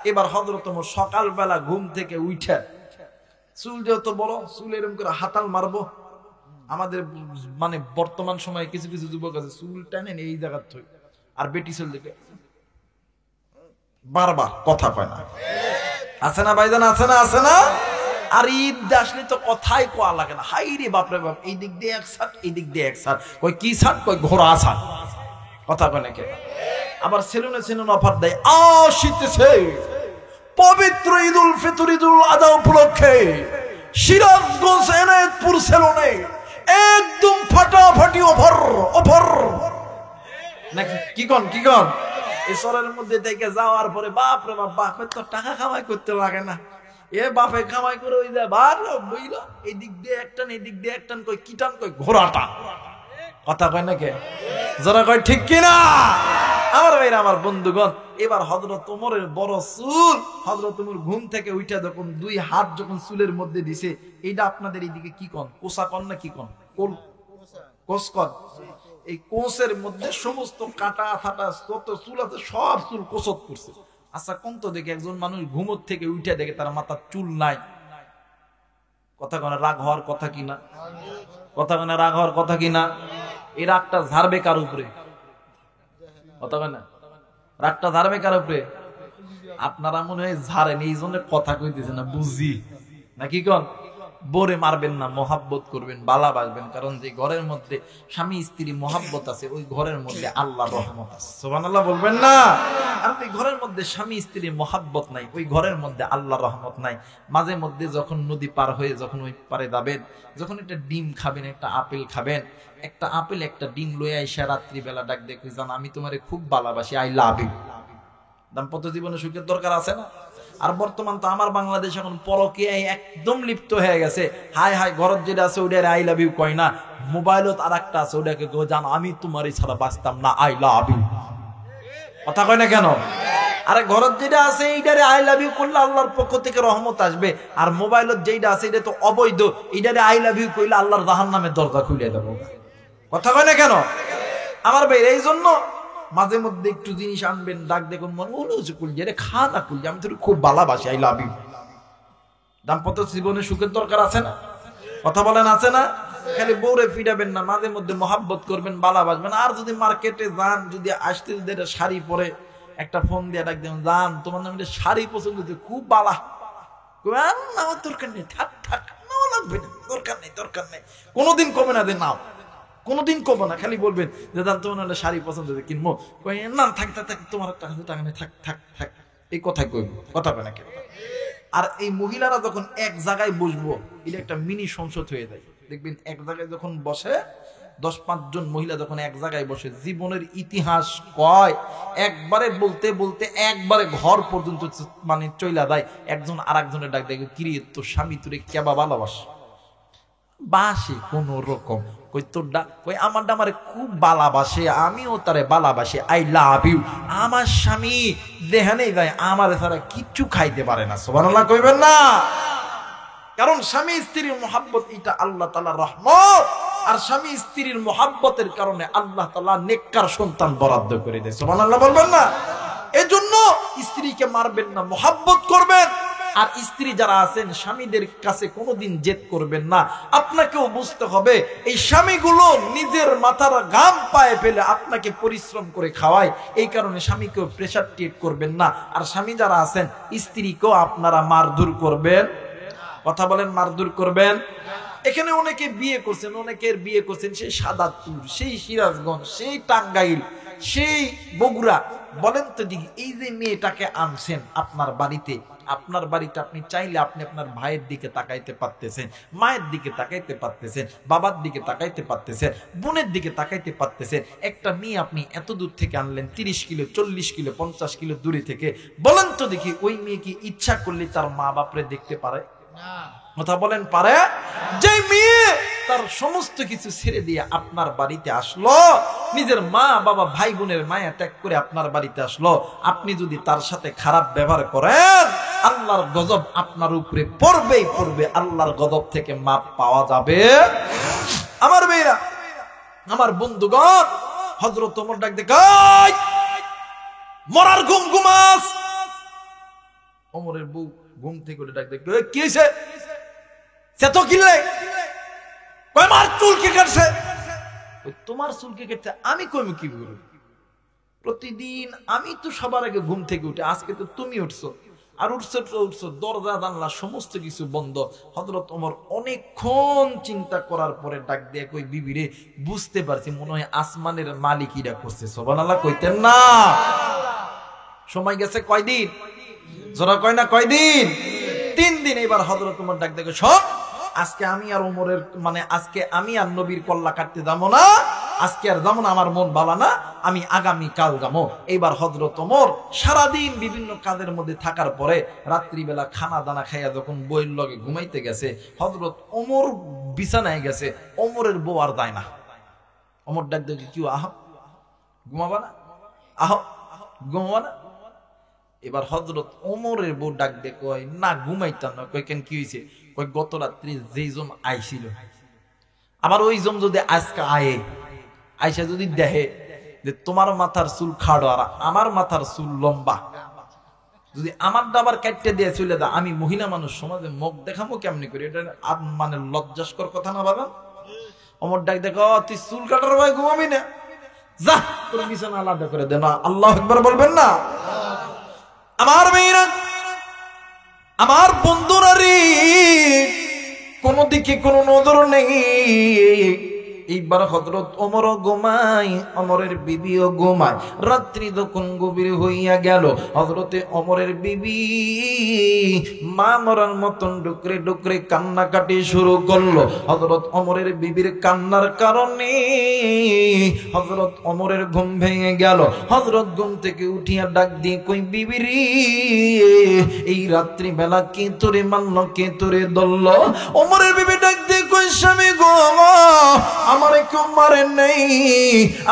এবার হযরত ওমর সকালবেলা ঘুম থেকে উঠে চুল যেহেতু বড়, চুল এরকম করে হাতাল মারবো। আমাদের মানে বর্তমান সময়ে কিছু কিছু যুবক আছে চুল টানেন এই জায়গার থই, আর বেটি চুল দেখে বারবার কথা কয় না। আছে না ভাইজান? আছে না? আছে না? আর ঈদ আসলে তো কথাই কোয়া লাগে না। হাই রে বাপরে বাপ, এই দিক দিয়ে এক ছাট, এই দিক দিয়ে এক ছাট। কই কি ছাট? কই ঘোড়া ছাট। কথা কয় না কে? আবার সেলুনে সেলুন অফার দেয়, আসিতেছে পবিত্র ঈদুল ফিতর ঈদুল আযহা উপলক্ষে সিরাজগঞ্জ এনায়েতপুর সেলুনে একদম ফাটাফাটি অফার অফার নাকি কি কোন কি কোন? ঈশ্বরের মধ্যে থেকে যাওয়ার পরে বাপ রে বাপ, বাপের তো টাকা কামাই করতে লাগে না, এ বাপে কামাই করে ওই যায় ভালো বুঝলো, এদিক দিয়ে একটান এদিক দিয়ে একটান, কই কি টান? কই ঘোড়াটা। কথা কয় না কে? যারা কয় ঠিক কিনা? আমার ভাইরা আমার বন্ধুগণ, এবার হযরত ওমরের বড় চুল, হযরত ওমর ঘুম থেকে উঠে যখন 2 হাত যখন চুলের মধ্যে দিছে, এইটা আপনাদের এইদিকে কি কন? কোসা কন না কি কন? কোস কন। এই কোসের মধ্যে সমস্ত কাটা ফাটা যত চুল আছে সব চুল কোসত করছে। আচ্ছা কোন তো দেখে একজন মানুষ ঘুমত থেকে উঠে দেখে তার মাথার চুল নাই, কথা কন রাগ হওয়ার কথা কিনা? কথা কন রাগ হওয়ার কথা কিনা? এই রাগটা ঝাড়বে কার উপরে? কথা কয় না? রাগটা ঝাড়বে কার উপরে? আপনারা মনে হয় ঝাড়েন, এই জন্য কথা কইতেছে না, বুঝি নাকি কন? বোরে মারবেন না, মহাব্বত করবেন, ভালোবাসবেন। কারণ যে ঘরের মধ্যে স্বামী স্ত্রী মহাব্বত আছে, ওই ঘরের মধ্যে আল্লাহর রহমত আছে। সুবহানাল্লাহ বলবেন না? আর ওই ঘরের মধ্যে স্বামী স্ত্রী মহাব্বত নাই, ওই ঘরের মধ্যে আল্লাহর রহমত নাই। মাঝে মধ্যে যখন নদী পার হয়ে যখন ওই পারে যাবেন, যখন একটা ডিম খাবেন, একটা আপেল খাবেন, একটা আপেল একটা ডিম লয়ে আইসা রাত্রিবেলা ডাক দেখে জান আমি তোমারে খুব ভালোবাসি, আই লাভ ইউ। দাম্পত্য জীবনে সুখের দরকার আছে না? আর বর্তমান তো আমার বাংলাদেশ এখন পরকীয়ায় একদম লিপ্ত হয়ে গেছে। হাই হাই ঘরত যেটা আছে ওইটারে আই লাভ ইউ কয় না, মোবাইলত আর একটা আছে ওটাকে কেউ জানো আমি তোমারই ছাড়া বাঁচতাম না, আই লাভ ইউ। কথা কয় না কেন? আরে ঘরত যেটা আছে এইটারে আই লাভ ইউ করলে আল্লাহর পক্ষ থেকে রহমত আসবে, আর মোবাইলত যেটা আছে এটা তো অবৈধ, এইটারে আই লাভ ইউ কইলে আল্লাহর জাহান্নামের দরজা খুলে দেবো। কথা কয় না কেন আমার ভাই? এই জন্য মাঝে মধ্যে একটু জিনিস আনবেন, ডাক দেখুন মনে হলো কুলজি, আরে খা না কুলজি, আমি তোর খুব ভালোবাসি, আই লাভ ইউ। দাম্পত্য জীবনে সুখের দরকার আছে না? কথা বলেন আছে না? খালি বউরে ফিরাবেন না, মাঝে মধ্যে মহাব্বত করবেন, ভালোবাসবেন। আর যদি মার্কেটে যান, যদি আসতে যদি একটা শাড়ি পরে একটা ফোন দিয়ে ডাক দেবেন, যান তোমার নামে শাড়ি পছন্দ হচ্ছে, খুব বালা, আমার দরকার নেই, থাক থাক, নাও লাগবে না, দরকার নেই দরকার নেই। কোনোদিন কমে না যে নাও, কোনোদিন কমো না, খালি বলবেন যে যান তোমার নাহলে শাড়ি পছন্দ হচ্ছে কিনবো, না থাক থাক থাক, তোমার টাকা নেই, থাক থাক থাক, এই কথাই কইব। কথা কয় না কেন? আর এই মহিলারা যখন এক জায়গায় বসবো, এটা একটা মিনি সংসদ হয়ে যায়। দেখবেন এক জায়গায় যখন বসে 10-5 জন মহিলা যখন এক জায়গায় বসে, জীবনের ইতিহাস কয়, একবারে বলতে বলতে একবারে ঘর পর্যন্ত মানে চইলা দেয়। একজন আর একজনের ডাক দেখে, কিরে তোর স্বামী তোরে কেবা ভালোবাসে? বাসে কোন রকম। কই তোরটা? কই আমারটা আমারে খুব ভালোবাসে, আমিও তারে ভালোবাসি, আই লাভ ইউ। আমার স্বামী দেহানেই যায় আমার ছাড়া কিচ্ছু খাইতে পারে না। সুবহানাল্লাহ কইবেন না? কারণ স্বামী স্ত্রীর মোহাব্বত এটা আল্লাহ তাআলার রহমত, আর স্বামী স্ত্রীর মোহাব্বতের কারণে আল্লাহ তাআলা নেককার সন্তান বরাদ্দ করে দেয়। সুবহানাল্লাহ বলবেন না? এজন্য স্ত্রীকে মারবেন না, মোহাব্বত করবেন। আর স্ত্রী যারা আছেন স্বামীদের কাছে কোনোদিন জেদ করবেন না। আপনাকেও বুঝতে হবে এই স্বামীগুলো নিজের মাথার ঘাম পায়ে ফেলে আপনাকে পরিশ্রম করে খাওয়ায়, এই কারণে স্বামীকেও প্রেসার ট্রিট করবেন না। আর স্বামী যারা আছেন স্ত্রীকেও আপনারা মারধর করবেন। কথা বলেন, মারধর করবেন। এখানে অনেকে বিয়ে করছেন, অনেকের বিয়ে করছেন সেই সাদাতপুর, সেই সিরাজগঞ্জ, সেই টাঙ্গাইল, সেই বগুড়া। বলেন তো দেখি, এই যে মেয়েটাকে আনছেন আপনার বাড়িতে, আপনার বাড়িতে আপনি চাইলে আপনি আপনার ভাইয়ের দিকে তাকাইতে পারতেছেন, মায়ের দিকে তাকাইতে পারতেছেন, বাবার দিকে তাকাইতে পারতেছেন, বোনের দিকে তাকাইতে পারতেছেন। একটা মেয়ে আপনি এত দূর থেকে আনলেন, 30 কিলো 40 কিলো 50 কিলো দূরে থেকে। বলেন তো দেখি, ওই মেয়ে কি ইচ্ছা করলে তার মা বাপরে দেখতে পারে? কথা বলেন, পারে? যে মেয়ে তার সমস্ত কিছু ছেড়ে দিয়ে আপনার বাড়িতে আসলো, নিজের মা বাবা ভাই বোনের মায়া ত্যাগ করে আপনার বাড়িতে আসলো, আপনি যদি তার সাথে খারাপ ব্যবহার করেন, আল্লাহর গজব আপনার উপরে পড়বেই পড়বে। আল্লাহর গজব থেকে মাপ পাওয়া যাবে? আমার মেয়েরা, আমার বন্ধুগণ, হযরত ওমর ডাক দেখায়, মরার ঘুম ঘুমাস। ওমরের বউ ঘুম থেকে উঠে ডাক দেখে, কি হয়েছে? সে তো কিনলে আমার চুল কে কাটছে? তোমার চুল কে কাটছে? আমি কইম কি করব? প্রতিদিন আমি তো সবার আগে ঘুম থেকে উঠে, আজকে তো তুমি উঠছো, আর উঠছো দরজা জানলা সমস্ত কিছু বন্ধ। হযরত ওমর অনেকক্ষণ চিন্তা করার পরে ডাক দিয়ে কই, বিবি রে, বুঝতে পারছি মনে হয় আসমানের মালিকিরা করছে। সুবহানাল্লাহ কইতেন না? সময় গেছে কয়দিন? জোরা কয় না কয়দিন? 3 দিন। এবার হযরত ওমর ডাক দেখে, শোন, আজকে আমি আর ওমরের মানে আজকে আমি আর নবীর কল্লা কাটতে যাবো না, আজকে আর যাবো না, আমার মন ভালো না, আমি আগামী কাল যাবো। এইবার হযরত ওমর সারাদিন বিভিন্ন কাজের মধ্যে থাকার পরে রাত্রিবেলা খানা দানা খাইয়া যখন বইয়ের লগে ঘুমাইতে গেছে, হযরত ওমর বিছানায় গেছে, ওমরের বউ আর যায় না। ওমর ডাক দেখে, কি আহ ঘুমাবা না? আহ ঘুমাবা না? এবার হযরত ওমরের বউ ডাক দিয়ে কয়, না ঘুমাইতাম না। কয়, কেন কি হয়েছে? কয়, গত রাত্রি যেই জন আইছিল, আবার ওই জন যদি আজকে আইসা যদি দেখে যে তোমার মাথার চুল খাড়ো আর আমার মাথার চুল লম্বা, যদি আমার ডাবার কাটতে দিয়ে চলে দা, আমি মহিলা মানুষ সমাজে মুখ দেখামো কেমনি করি? এটা মানে লজ্জাস্কর কথা না বাবা? ওমর ডাক দেখো, তুই চুল কাটার ভাই ঘুমাবি না, যা তোর বিছানা আলাদা করে দে না। আল্লাহু আকবার বলবেন না? আমার মেয়েরা, আমার বন্ধুরা রে, কোন দিকে কোন নজর নেই। এইবার হযরত ওমর ঘুমায়, ওমরের বিবিও ঘুমায়। রাত্রি যখন গভীর হইয়া গেল, হযরতে ওমরের বিবি মা মরার মতন ডুকরে ডুকরে কান্নাকাটি শুরু করলো। হযরত ওমরের বিবির কান্নার কারণে হযরত ওমরের ঘুম ভেঙে গেল। হযরত ঘুম থেকে উঠিয়া ডাক দিয়ে কই, বিবিরি এই রাত্রি বেলা কে তোরে মারলো, কে তোরে ধরল? ওমরের বিবি ডাক দিয়ে কই, স্বামী গো, আমারে কেউ মারে নাই,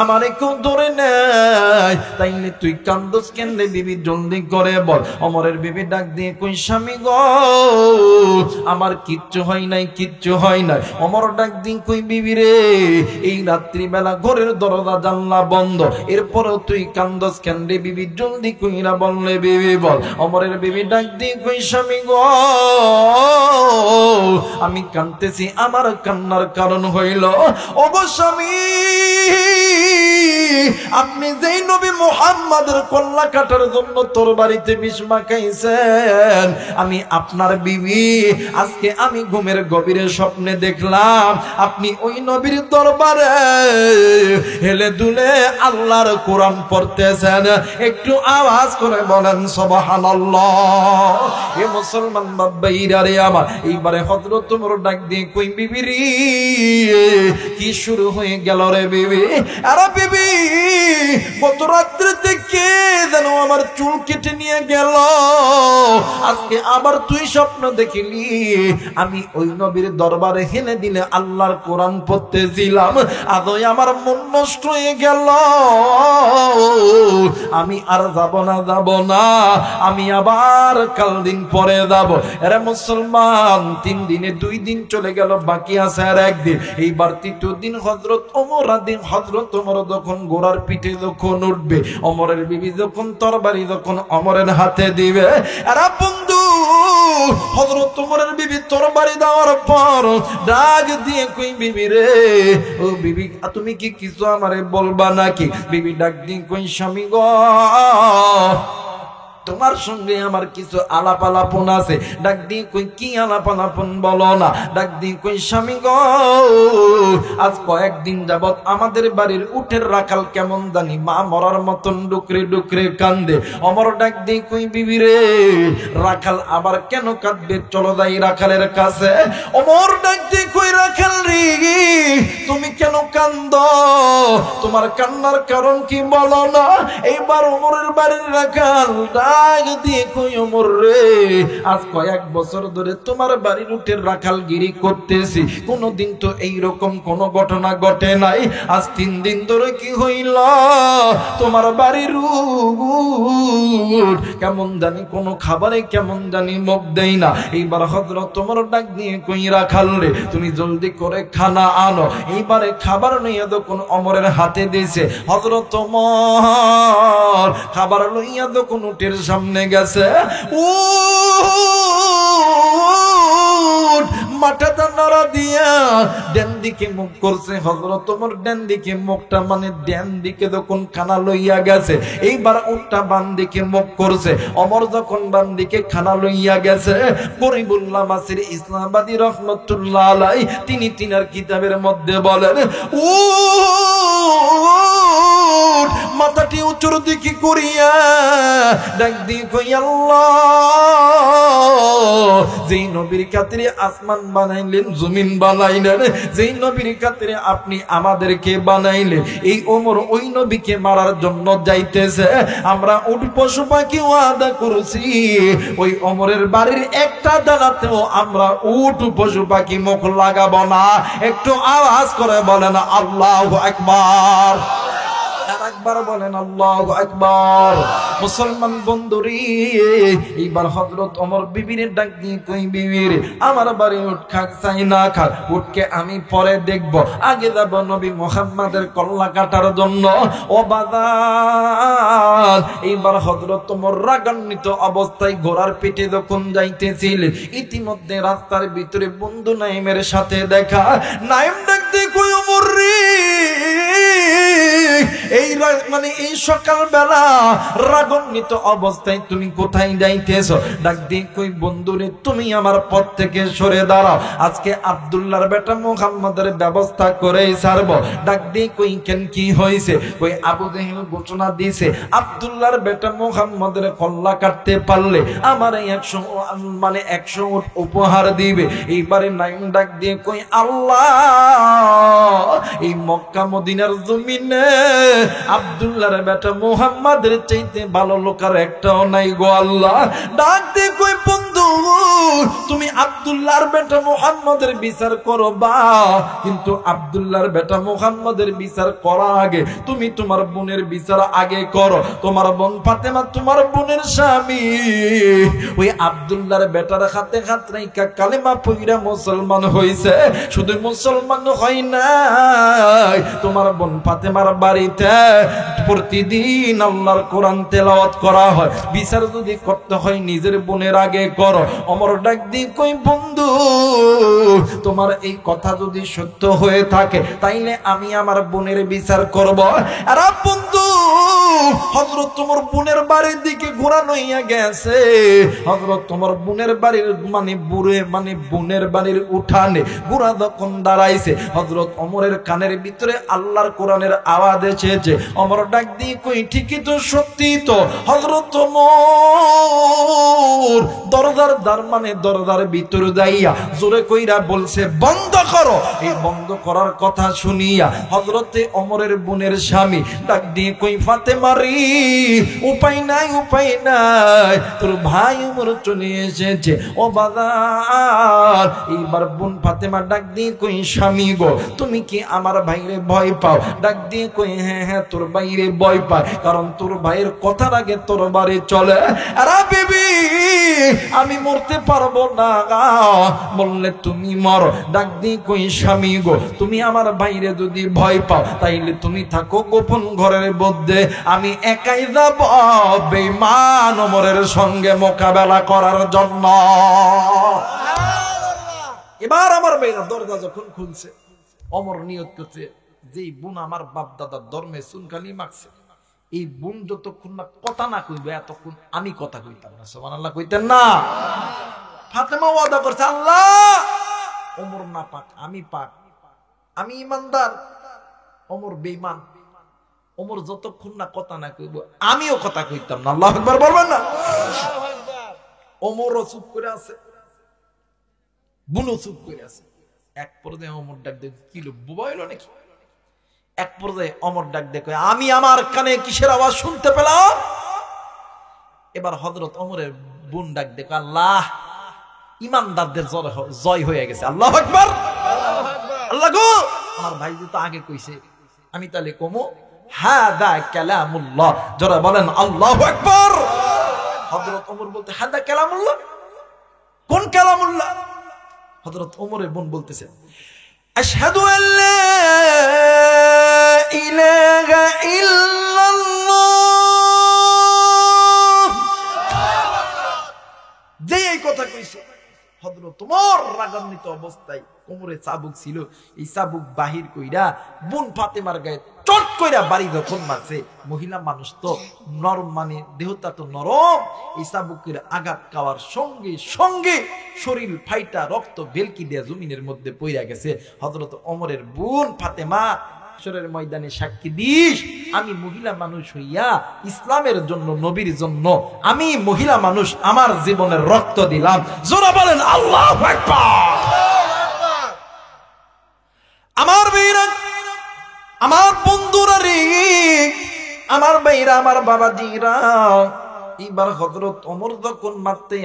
আমারে কেউ ধরে নাই, তাইলে তুই কান্দস কেন রে বিবি, জলদি করে বল। ওমরের বিবি ডাক দিয়ে কই, স্বামী গো আমার কিচ্ছু হয় নাই, কিচ্ছু হয় নাই। ওমর ডাক দিয়ে কই, বিবি রে এই রাত্রি বেলা ঘরের দরজা জানলা বন্ধ, এরপরেও তুই কান্দস কেন রে বিবি, জলদি কইরা বললে বিবি বল। ওমরের বিবি ডাক দিয়ে কই, স্বামী গো আমি কাঁদতেছি, আমার কান্নার কারণ হইল ওগো স্বামী, আপনি যেই নবী মুহাম্মাদের কল্লা কাটার জন্য তোর বাড়িতে বিষ মাখাইছেন, আমি আপনার বিবি আজকে আমি ঘুমের গভীরে স্বপ্নে দেখলাম আপনি ওই নবীর দরবারে হেলে দুলে আল্লাহর কোরআন পড়তেছেন। একটু আওয়াজ করে বলেন সুবহানাল্লাহ। এ মুসলমান বাবাইরা রে আমার, এইবারে হযরত ওমর ডাক দিয়ে কই, বিবি রে কি শুরু হয়ে গেল রে বিবি? আরে বিবি গত রাত্রে থেকে যেন আমার চুল কেটে নিয়ে গেল, আজকে আবার তুই স্বপ্ন দেখিলি আমি ওই নবীর দরবারে হেলে দিলে আল্লাহর কোরআন পড়তেছিলাম, আজই আমার মন নষ্ট হয়ে গেল, আমি আর যাব না, যাব না, আমি আবার কাল দিন পরে যাব। এরে মুসলমান, 3 দিনে 2 দিন চলে গেল, বাকি আছে আর 1 দিন। এইবার 3য় দিন হযরত ওমর যখন ঘোড়ার পিঠে যখন উঠবে, ওমরের বিবি যখন তরবারি যখন ওমরের হাতে দিবে, আরে বন্ধু হযরত ওমরের বিবি তরবারি দেওয়ার পর ডাক দিয়ে কই, বিবি রে ও বিবি তুমি কি কিছু আমারে বলবা নাকি? বিবি ডাক দিয়ে কই, স্বামী গো তোমার সঙ্গে আমার কিছু আলাপ আলাপন আছে। ডাক দিয়ে কই, কি আলাপ আলাপন বলো না? ডাক দিয়ে কই, স্বামী গো আজ কয়েকদিন যাবত আমাদের বাড়ির উঠের রাখাল কেমন জানি মা মরার মতন ডুকরে ডুকরে কান্দে। ওমর ডাক দিয়ে কই, বিবি রে রাখাল আবার কেন কাঁদবে, চলো যাই রাখালের কাছে। ওমর ডাক দিয়ে কই, রাখাল রে তুমি কেন কান্দ, তোমার কান্নার কারণ কি বলো না? এইবার ওমরের বাড়ির রাখাল ডাক দিয়ে কই, ওমর রে আজ কয়েক বছর ধরে তোমার বাড়ির উঠের রাখালগিরি করতেছি, কোনদিন তো এইরকম কোন ঘটনা ঘটে নাই, আজ 3 দিন ধরে কি হইল তোমার বাড়ির উট কেমন জানি কোনো খাবারে কেমন জানি মুখ দেই না। এইবার হযরত ওমর ডাক দিয়ে কই, রাখাল রে তুমি জলদি করে খানা আনো। এইবারে খাবার নিয়ে যখন ওমরের হাতে দিয়েছে, হযরত ওমর খাবার লইয়া যখন উটের সামনে গেছে, মাথাটা নাড়া দিয়া ডান দিকে মুখ করছে। হযরত ওমর ডান দিকে মুখটা মানে ডান দিকে যখন খানা লইয়া গেছে, এইবার উটটা বাম দিকে মুখ করছে। ওমর যখন বাম দিকে খানা লইয়া গেছে, গরিবুল্লাহ মাসির ইসলামাবাদী রহমাতুল্লাহ আলাইহি তিনি তিনার কিতাবের মধ্যে বলেন, মাথাটি উঁচুর দিকে করিয়া ডাক দিয়ে কই, আল্লাহ যেই নবীর খাতিরে আসমান বানাইলেন, জমিন বানাইলেন, যেই নবীর খাতিরে আপনি আমাদেরকে বানাইলেন, এই ওমর ওই নবীকে মারার জন্য যাইতেছে। আমরা উট পশু পাখি ওয়াদা করেছি, ওই ওমরের বাড়ির একটা দানাতেও আমরা উট পশু পাখি মুখ লাগাবো না। একটু আওয়াজ করে বলেন আল্লাহু আকবার। একবার বলেন আল্লাহু আকবার। মুসলমান বন্ধুরি, এইবার হযরত ওমর বিবির ডাক দিয়ে কই, বিবির আমার বাড়ি উট খাক চাই না খাক, উটকে আমি পরে দেখব, আগে যাব নবী মুহাম্মাদের কল্লা কাটার জন্য। ও বাদান, এইবার হযরত ওমর রাগান্বিত অবস্থায় ঘোড়ার পিঠে যখন যাইতেছিলেন, ইতিমধ্যে রাস্তার ভিতরে বন্ধু নাইমের সাথে দেখা। নাইম ডাক ডাকতে কই ওমর রে, এই মানে এই সকাল বেলা রাগান্বিত অবস্থায় তুমি কোথায় যাইতেছ? ডাক দিয়ে কই বন্ধুরে তুমি আমার পথ থেকে সরে দাঁড়াও, আজকে আব্দুল্লাহর বেটা মুহাম্মদের ব্যবস্থা করেই ছাড়বো। ডাক দিয়ে কই কেন কি হয়েছে? কই আবু জেহেল ঘোষণা দিয়েছে আব্দুল্লাহর বেটা মুহাম্মদের কল্লা কাটতে পারলে আমার 100 মানে 100 উট উপহার দিবে। এইবারে নাইম ডাক দিয়ে কই আল্লাহ, এই মক্কা মদিনার জমিনে আব্দুল্লাহর বেটা মুহাম্মাদের চাইতে ভালো লোক আর একটাও নাই গো আল্লাহ। ডাক দিয়ে কই বন্ধু তুমি আব্দুল্লাহর বেটা মুহাম্মাদের বিচার করবা, কিন্তু আব্দুল্লাহর বেটা মুহাম্মাদের বিচার করার আগে তুমি তোমার বোনের বিচার আগে করো। তোমার বোন ফাতেমা তোমার বোনের স্বামী, ওই আব্দুল্লাহর বেটার হাতে হাত রাইখা কালেমা পইরা মুসলমান হইছে। শুধু মুসলমান হয় নাই, তোমার বোন ফাতেমার বাড়িতে প্রতিদিন আল্লাহর কোরআন তেলাওয়াত করা হয়। বিচার যদি করতে হয় নিজের বোনের আগে করো। ওমর ডাক দিয়ে কই বন্ধু তোমার এই কথা যদি সত্য হয়ে থাকে তাইলে আমি আমার বোনের বিচার করব। আর বন্ধু হযরত তোমার বোনের বাড়ির দিকে ঘোরা লইয়া গেছে। হযরত তোমার বোনের বাড়ির মানে বুড়ে মানে বোনের বাড়ির উঠানে ঘোরা যখন দাঁড়াইছে, হযরত ওমরের কানের ভিতরে আল্লাহর কোরআনের আওয়াজ এসেছে। ওমর ডাক দিয়ে কই ঠিকই তো, সত্যি তো। হযরত ওমর দরজার দ্বার মানে দরজার ভিতরে যাইয়া জোরে কইরা বলছে বন্ধ করো। এই বন্ধ করার কথা শুনিয়া হযরতে ওমরের বোনের স্বামী ডাক দিয়ে কই ফাতেমা রে, উপায় নাই উপায় নাই, তোর ভাই ওমর চলে এসেছে। ও বাজার এইবার বোন ফাতেমা ডাক দিয়ে কই স্বামী গো তুমি কি আমার ভাইরে ভয় পাও? ডাক দিয়ে কই হ্যাঁ হ্যাঁ তোর ভাইরে ভয় পায়, কারণ তোর ভাইয়ের কথার আগে তোর বাড়ি চলে। আরে বিবি আমি মরতে পারবো না, বললে তুমি মরো। ডাক দিয়ে কই স্বামী গো তুমি আমার ভাইরে যদি ভয় পাও তাইলে তুমি থাকো গোপন ঘরের মধ্যে, আমি একাই যাব বেঈমান ওমরের সঙ্গে মোকাবেলা করার জন্য। এবার আমার ভাইরা দরজা যখন খুলছে, ওমর নিয়ত করছে যেই বোন আমার বাপ দাদার ধর্মে চুনকালি মাখছে, এই বোন যতক্ষণ না কথা না কইবে এতক্ষণ আমি কথা কইতাম না। সুবহানাল্লাহ কইতেন না? ফাতেমা ওয়াদা করছে আল্লাহ ওমর না পাক, আমি পাক, আমি ইমানদার, ওমর বেঈমান। ওমর যতক্ষণ না কথা না কইব আমিও কথা কইতাম না। আল্লাহু আকবার বলবেন না? ওমরও চুপ করে আছে, বুনও চুপ করে আছে। এক পর্যায়ে ওমর ডাক দেখে কি লোক বুবা হইল নাকি? এক পর্যায়ে ওমর ডাক দেখে আমি আমার কানে কিসের আওয়াজ শুনতে পেলাম? এবার হযরত ওমরের বোন ডাক দেখে আল্লাহ ইমানদারদের জয় হয়ে গেছে। আল্লাহু আকবার, আল্লাহ গো আমার ভাই তো আগে কইছে, আমি তাহলে কমো হাদা কালামুল্লাহ। যারা বলেন আল্লাহু আকবার। হযরত ওমর বলতে হাদা কালামুল্লাহ, কোন কালামুল্লাহ? হযরত ওমরের বোন বলতেছে আশহাদু আল্লা ইলাহা ইল্লাল্লাহ। যে এই কথা কইছে হযরত ওমর রাগান্বিত অবস্থায়, কোমরে চাবুক ছিল, এই চাবুক বাহির কইরা বোন ফাতেমার গায়ে চট কইরা বাড়ি যখন মারছে, মহিলা মানুষ তো নরম মানে দেহটা তো নরম, এই চাবুকের আঘাত খাওয়ার সঙ্গে সঙ্গে শরীর ফাইটা রক্ত ভেলকি দিয়ে জমিনের মধ্যে পইরা গেছে। হযরত ওমরের বোন ফাতেমা হাসরের ময়দানে সাক্ষী দিস আমি মহিলা মানুষ হইয়া ইসলামের জন্য, নবীর জন্য আমি মহিলা মানুষ আমার জীবনের রক্ত দিলাম। জোরে বলেন আল্লাহু আকবার। আমার ভাইরা, আমার বন্ধুরা রে, আমার ভাইরা, আমার বাবাজিরা, এইবার হযরত ওমর যখন মারতে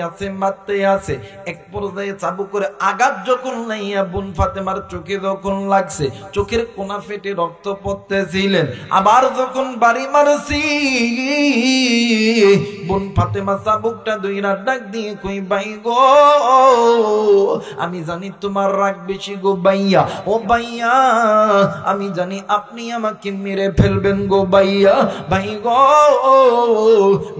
আছে এক পর্যায়ে চাবুক করে আঘাত যখন লাইয়া বোন ফাতেমার চোখে যখন লাগছে, চোখের কোনা ফেটে রক্ত পড়তেছিলেন। আবার যখন বাড়ি মারছি বোন ফাতেমা চাবুকটা দুইরা ডাক দিয়ে কই ভাই গো আমি জানি তোমার রাগ বেশি গো ভাইয়া। ও ভাইয়া আমি জানি আপনি আমাকে মেরে ফেলবেন গো ভাইয়া। ভাই গো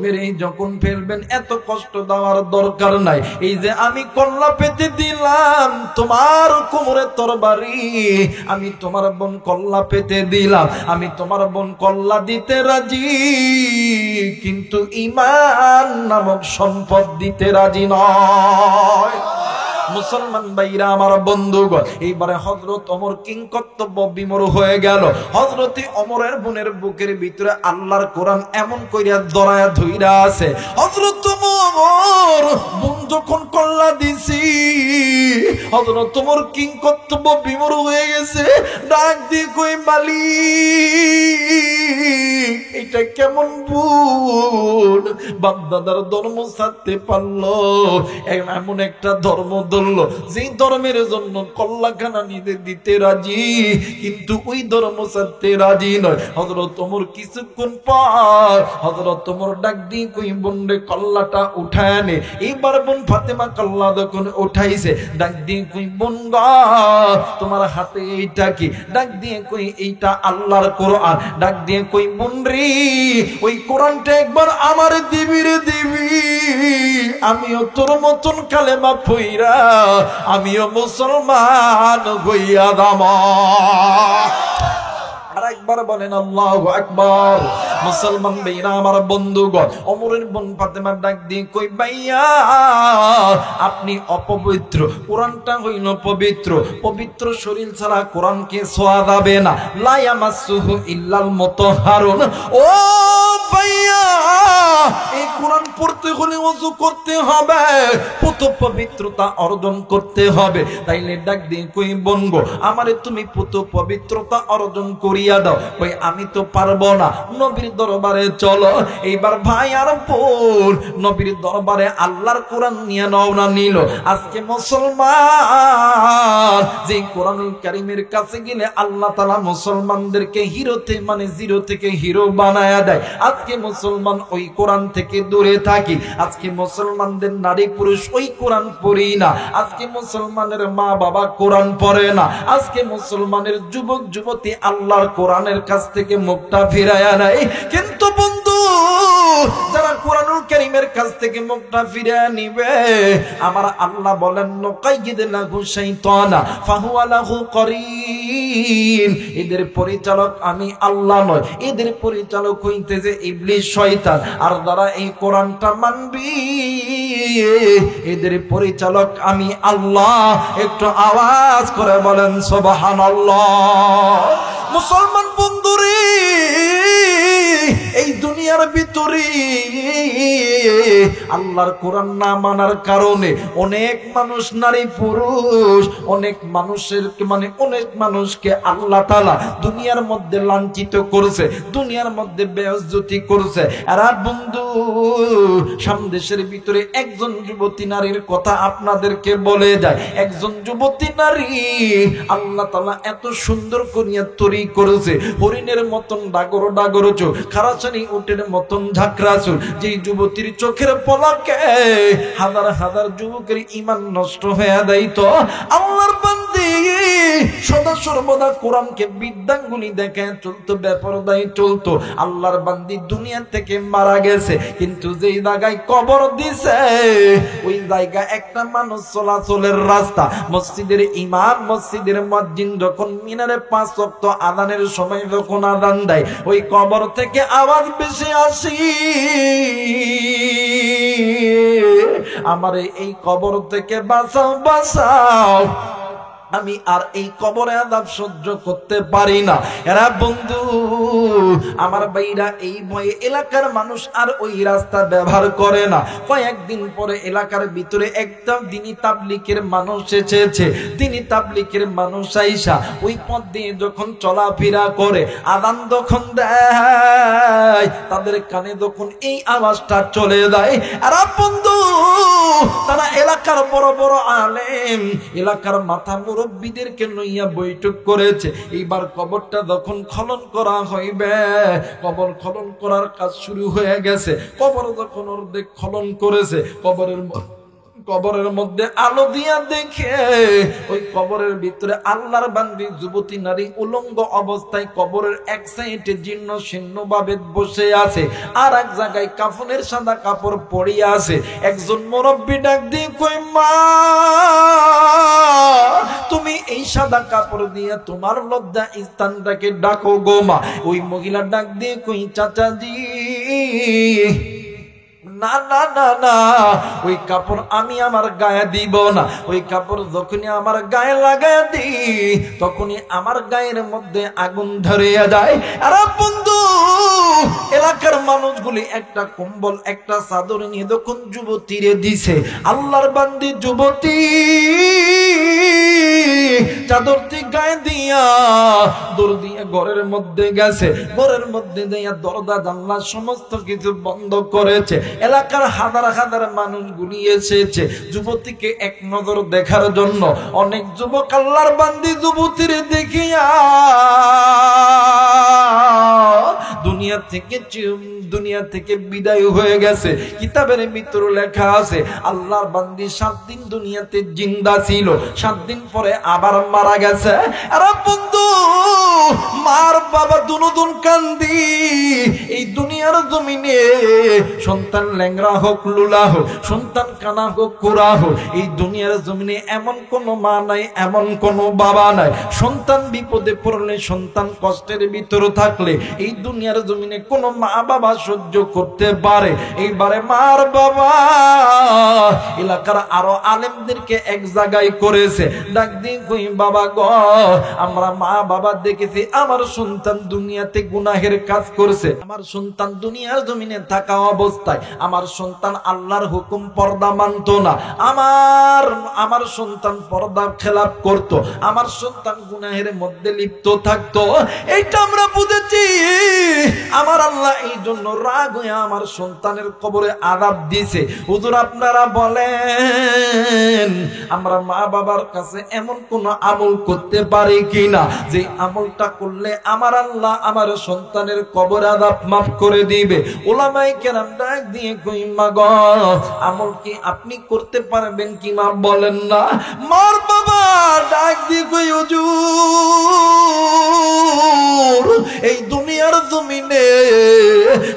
মেরে যখন ফেলবেন এত কষ্ট দেওয়ার দরকার নাই। এই যে আমি কল্লা পেতে দিলাম তোমার কোমরে তরবারি, আমি তোমার বোন কল্লা পেতে দিলাম, আমি তোমার বোন কল্লা দিতে রাজি, কিন্তু ঈমান নামক সম্পদ দিতে রাজি নয়। মুসলমান ভাইরা আমার বন্ধুগণ, এইবারে হযরত ওমর কিংকর্তব্য বিমূঢ় হয়ে গেল। হযরত ওমরের বোনের বুকের ভিতরে আল্লাহর কোরআন এমন কইরা জড়ায়া ধইরা আছে। হযরত ওমর বোন যখন কল্লা দিছি, হযরত ওমর কিংকর্তব্য বিমূঢ় হয়ে গেছে। ডাক দিয়ে কই মালিক এটা কেমন বোন, বাপদাদার ধর্ম ছাড়তে পারলো, এমন একটা ধর্ম ধরলো যেই ধর্মের জন্য কল্লাখানা নিতে দিতে রাজি, কিন্তু ওই ধর্ম ছাড়তে রাজি নয়। হযরত ওমর কিছুক্ষণ পর হযরত ওমর ডাক দিয়ে কই বোন রে কল্লাটা উঠায় নে। এইবার বোন ফাতেমা কল্লা যখন উঠাইছে, ডাক দিয়ে কই বোন গো তোমার হাতে এইটা কি? ডাক দিয়ে কই এইটা আল্লাহর কোরআন। ডাক দিয়ে কই বোন রে ওই কোরআনটা একবার আমার দিবি রে দিবি, আমিও তোর মতন কালেমা পইরা আমিও মুসলমান হইয়া দামা। আর একবার বলেন আল্লাহু আকবার। মুসলমান ভাইরা আমার বন্ধুগণ, ওমরের বোন ফাতেমা ডাক দিয়ে কই ভাইয়া আপনি অপবিত্র, কোরআনটা হইল পবিত্র, পবিত্র শরীর ছাড়া কোরআনকে ছোঁয়া যাবে না। লা ইয়ামাসসুহু ইল্লাল মুতাহহারুন। ও ভাইয়া এই কোরআন পড়তে হলে ওযু করতে হবে, পুত পবিত্রতা অর্জন করতে হবে। তাইলে ডাক দিয়ে কই বোন গো আমারে তুমি পুত পবিত্রতা অর্জন করিয়া দাও। কই আমি তো পারবো না, নবীর দরবারে চলো। এইবার ভাই আর বোন নবীর দরবারে আল্লাহর কোরআন নিয়ে রওনা নিল। আজকে মুসলমান যে কোরআনুল কারীমের কাছে গেলে আল্লাহ তাআলা মুসলমানদেরকে হিরোতে মানে জিরো থেকে হিরো বানায়া দেয়। আজকে মুসলমান ওই কোরআন থেকে দূরে থাকি। আজকে মুসলমানদের নারী পুরুষ ওই কোরআন পড়ি না। আজকে মুসলমানের মা বাবা কোরআন পড়ে না। আজকে মুসলমানের যুবক যুবতী আল্লাহর কোরআনের কাছ থেকে মুখটা ফিরায়া নেয়। কিন্তু বন্ধু যারা কোরআনুল কারীমের কাছ থেকে মুখটা ফিরায়া নিবে, আমার আল্লাহ বলেন নুকাইয়িদ লাহু শাইতানা ফাহুয়া লাহু করিন। এদের পরিচালক আমি আল্লাহ নয়, এদের পরিচালক হইতেছে ইবলিস শয়তান। আর যারা এই কোরআনটা মানবি এদের পরিচালক আমি আল্লাহ। একটু আওয়াজ করে বলেন সুবহানাল্লাহ। মুসলমান বন্ধুরে এই দুনিয়ার ভিতরে আল্লাহর কোরআন না মানার কারণে অনেক মানুষ নারী পুরুষ অনেক মানুষকে আল্লাহ তাআলা দুনিয়ার মধ্যে লাঞ্ছিত করেছে, দুনিয়ার মধ্যে বেইজ্জতি করেছে। আর বন্ধু সামদেশের ভিতরে একজন যুবতী নারীর কথা আপনাদেরকে বলে যায়। একজন যুবতী নারী আল্লাহ তাআলা এত সুন্দর করিয়া তৈরি করেছে, হরিণের মতন ডাগর ডাগর চোখ, খারাচানি উটের মতন ঝাঁকড়া চুল। যে যুবতীর চোখের পলকে হাজার হাজার যুবকের ঈমান নষ্ট হয়ে দেয়। তো আল্লাহর বান্দি সদা সর্বদা কোরআনকে বিদ্যাঙ্গুলি দেখে চলতো, বেপরদায় চলতো। আল্লাহর বান্দি দুনিয়া থেকে মারা গেছে, কিন্তু যেই জায়গায় কবর দিছে ওই জায়গা একটা মানুষ চলাচলের রাস্তা। মসজিদের ইমাম মসজিদের মুয়াজ্জিন যখন মিনারে 5 ওয়াক্ত আযানের সময় যখন আযান দেয়, ওই কবর থেকে আওয়াজ বেশি আসি আমারে এই কবর থেকে বাঁচাও বাঁচাও, আমি আর এই কবরে আযাব সহ্য করতে পারি না। এরা বন্ধু আমার ভাইরা এই ভয়ে এলাকার মানুষ আর ওই রাস্তা ব্যবহার করে না। কয়েকদিন পরে এলাকার ভিতরে একটা দ্বীনি তাবলীগের মানুষ এসেছে। দ্বীনি তাবলীগের মানুষ আইসা ওই পথ দিয়ে যখন চলাফেরা করে, আযান যখন দেয় তাদের কানে যখন এই আওয়াজটা চলে যায়, আর বন্ধু তারা এলাকার বড় বড় আলেম, এলাকার মাথা মুরব্বীদেরকে লইয়া বৈঠক করেছে। এইবার কবরটা যখন খনন করা হইবে, কবর খনন করার কাজ শুরু হয়ে গেছে। কবর যখন অর্ধেক খনন করেছে, কবরের কবরের মধ্যে আলো দিয়া দেখে ওই কবরের ভিতরে আল্লাহর বান্দি যুবতী নারী উলঙ্গ অবস্থায় কবরের এক সাইডে জীর্ণ শীর্ণ ভাবে বসে আছে, আর এক জায়গায় কাফনের সাদা কাপড় পরিয়া আছে। একজন মুরব্বী ডাক দিয়ে কই, মা তুমি এই সাদা কাপড় দিয়ে তোমার লজ্জা স্থানটাকে ডাকো গো মা। ওই মহিলা ডাক দিয়ে কই, চাচাজি না না না না, ওই কাপড় আমি আমার গায়ে দিব না। ওই কাপড় যখনই আমার গায়ে লাগায় দিই তখনই আমার গায়ের মধ্যে আগুন ধরিয়া যায়। আর বন্ধু, এলাকার মানুষগুলি একটা কম্বল একটা চাদর নিয়ে যখন যুবতীরে দিছে, আল্লাহর বান্দি যুবতী চাদরটি গায়ে দিয়া দৌড় দিয়ে ঘরের মধ্যে গেছে। ঘরের মধ্যে দিয়া দরজা জানলা সমস্ত কিছু বন্ধ করেছে। এলাকার হাজার হাজার মানুষগুলি এসেছে যুবতীকে এক নজর দেখার জন্য। অনেক যুবক আল্লাহর বান্দি যুবতীর দেখিয়া দুনিয়া থেকে বিদায় হয়ে গেছে। কিতাবের ভিতরে লেখা আছে আল্লাহর বান্দি 7 দিন দুনিয়াতে জিন্দা ছিল, 7 দিন পরে আবার মারা গেছে। আরে বন্ধু, মার বাবা দুনুদুন কান্দি। এই দুনিয়ার জমিনে সন্তান ল্যাংরা হোক লুলা হোক, সন্তান কানা হোক কুড়া হোক, এই দুনিয়ার জমিনে এমন কোন মা নাই, এমন কোন বাবা নাই। সন্তান বিপদে পড়লে, সন্তান কষ্টের ভিতরে থাকলে এই দুনিয়ার জমিনে কোন মা বাবা সহ্য করতে পারে? এইবারে মার বাবা এলাকার আরো আলেমদেরকে এক জায়গায় করেছে, ডাক দিয়ে কই, বাবা গো, আমরা মা বাবা দেখেছি আমার সন্তান দুনিয়াতে গুনাহের কাজ করছে। আমার সন্তান দুনিয়ার জমিনে থাকা অবস্থায় আমার সন্তান আল্লাহর হুকুম পর্দা মানত না, আমার সন্তান পর্দা খেলাপ করত, আমার সন্তান গুনাহের মধ্যে লিপ্ত থাকতো। এইটা আমরা বুঝেছি। আমার আল্লাহ এই জন্য রাগ হয়ে আমার সন্তানের কবরে আযাব দিছে। হুজুর আপনারা বলেন, আমরা মা বাবার কাছে এমন কোন আমল করতে পারি কিনা যে আমলটা করলে আমার আল্লাহ আমার সন্তানের কবর আযাব মাফ করে দিবে? উলামায়ে কেরাম ডাক দিয়ে কই, মা গো, আমল কি আপনি করতে পারবেন কি মা? বলেন না। মার বাবা ডাক দিয়ে কই, হুজুর এই দুনিয়ার জমিনে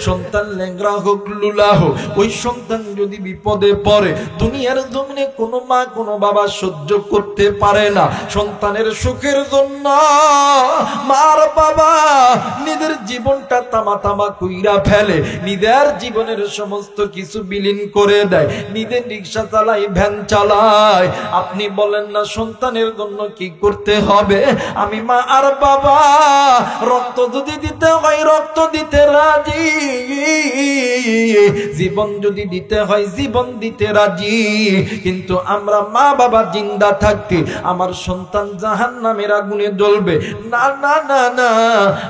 সন্তান ল্যাংরা হোক লুলা হোক, ওই সন্তান যদি বিপদে পড়ে দুনিয়ার জমিনে কোনো মা কোনো বাবা সহ্য করতে পারে না। সন্তানের সুখের জন্য মার বাবা নিজের জীবনটা তামা তামা কইরা ফেলে, নিজের জীবনের সমস্ত কিছু বিলীন করে দেয়, নিজে রিক্সা চালায়, ভ্যান চালায়। আপনি বলেন না সন্তানের জন্য কি করতে হবে? আমি মা আর বাবা রক্ত যদি দিতে হয় রক্ত দিতে রাজি, জীবন যদি দিতে হয় জীবন দিতে রাজি। কিন্তু আমরা মা বাবা জিন্দা থাকতে আমার সন্তান জাহান্নামের আগুনে জ্বলবে না না না না,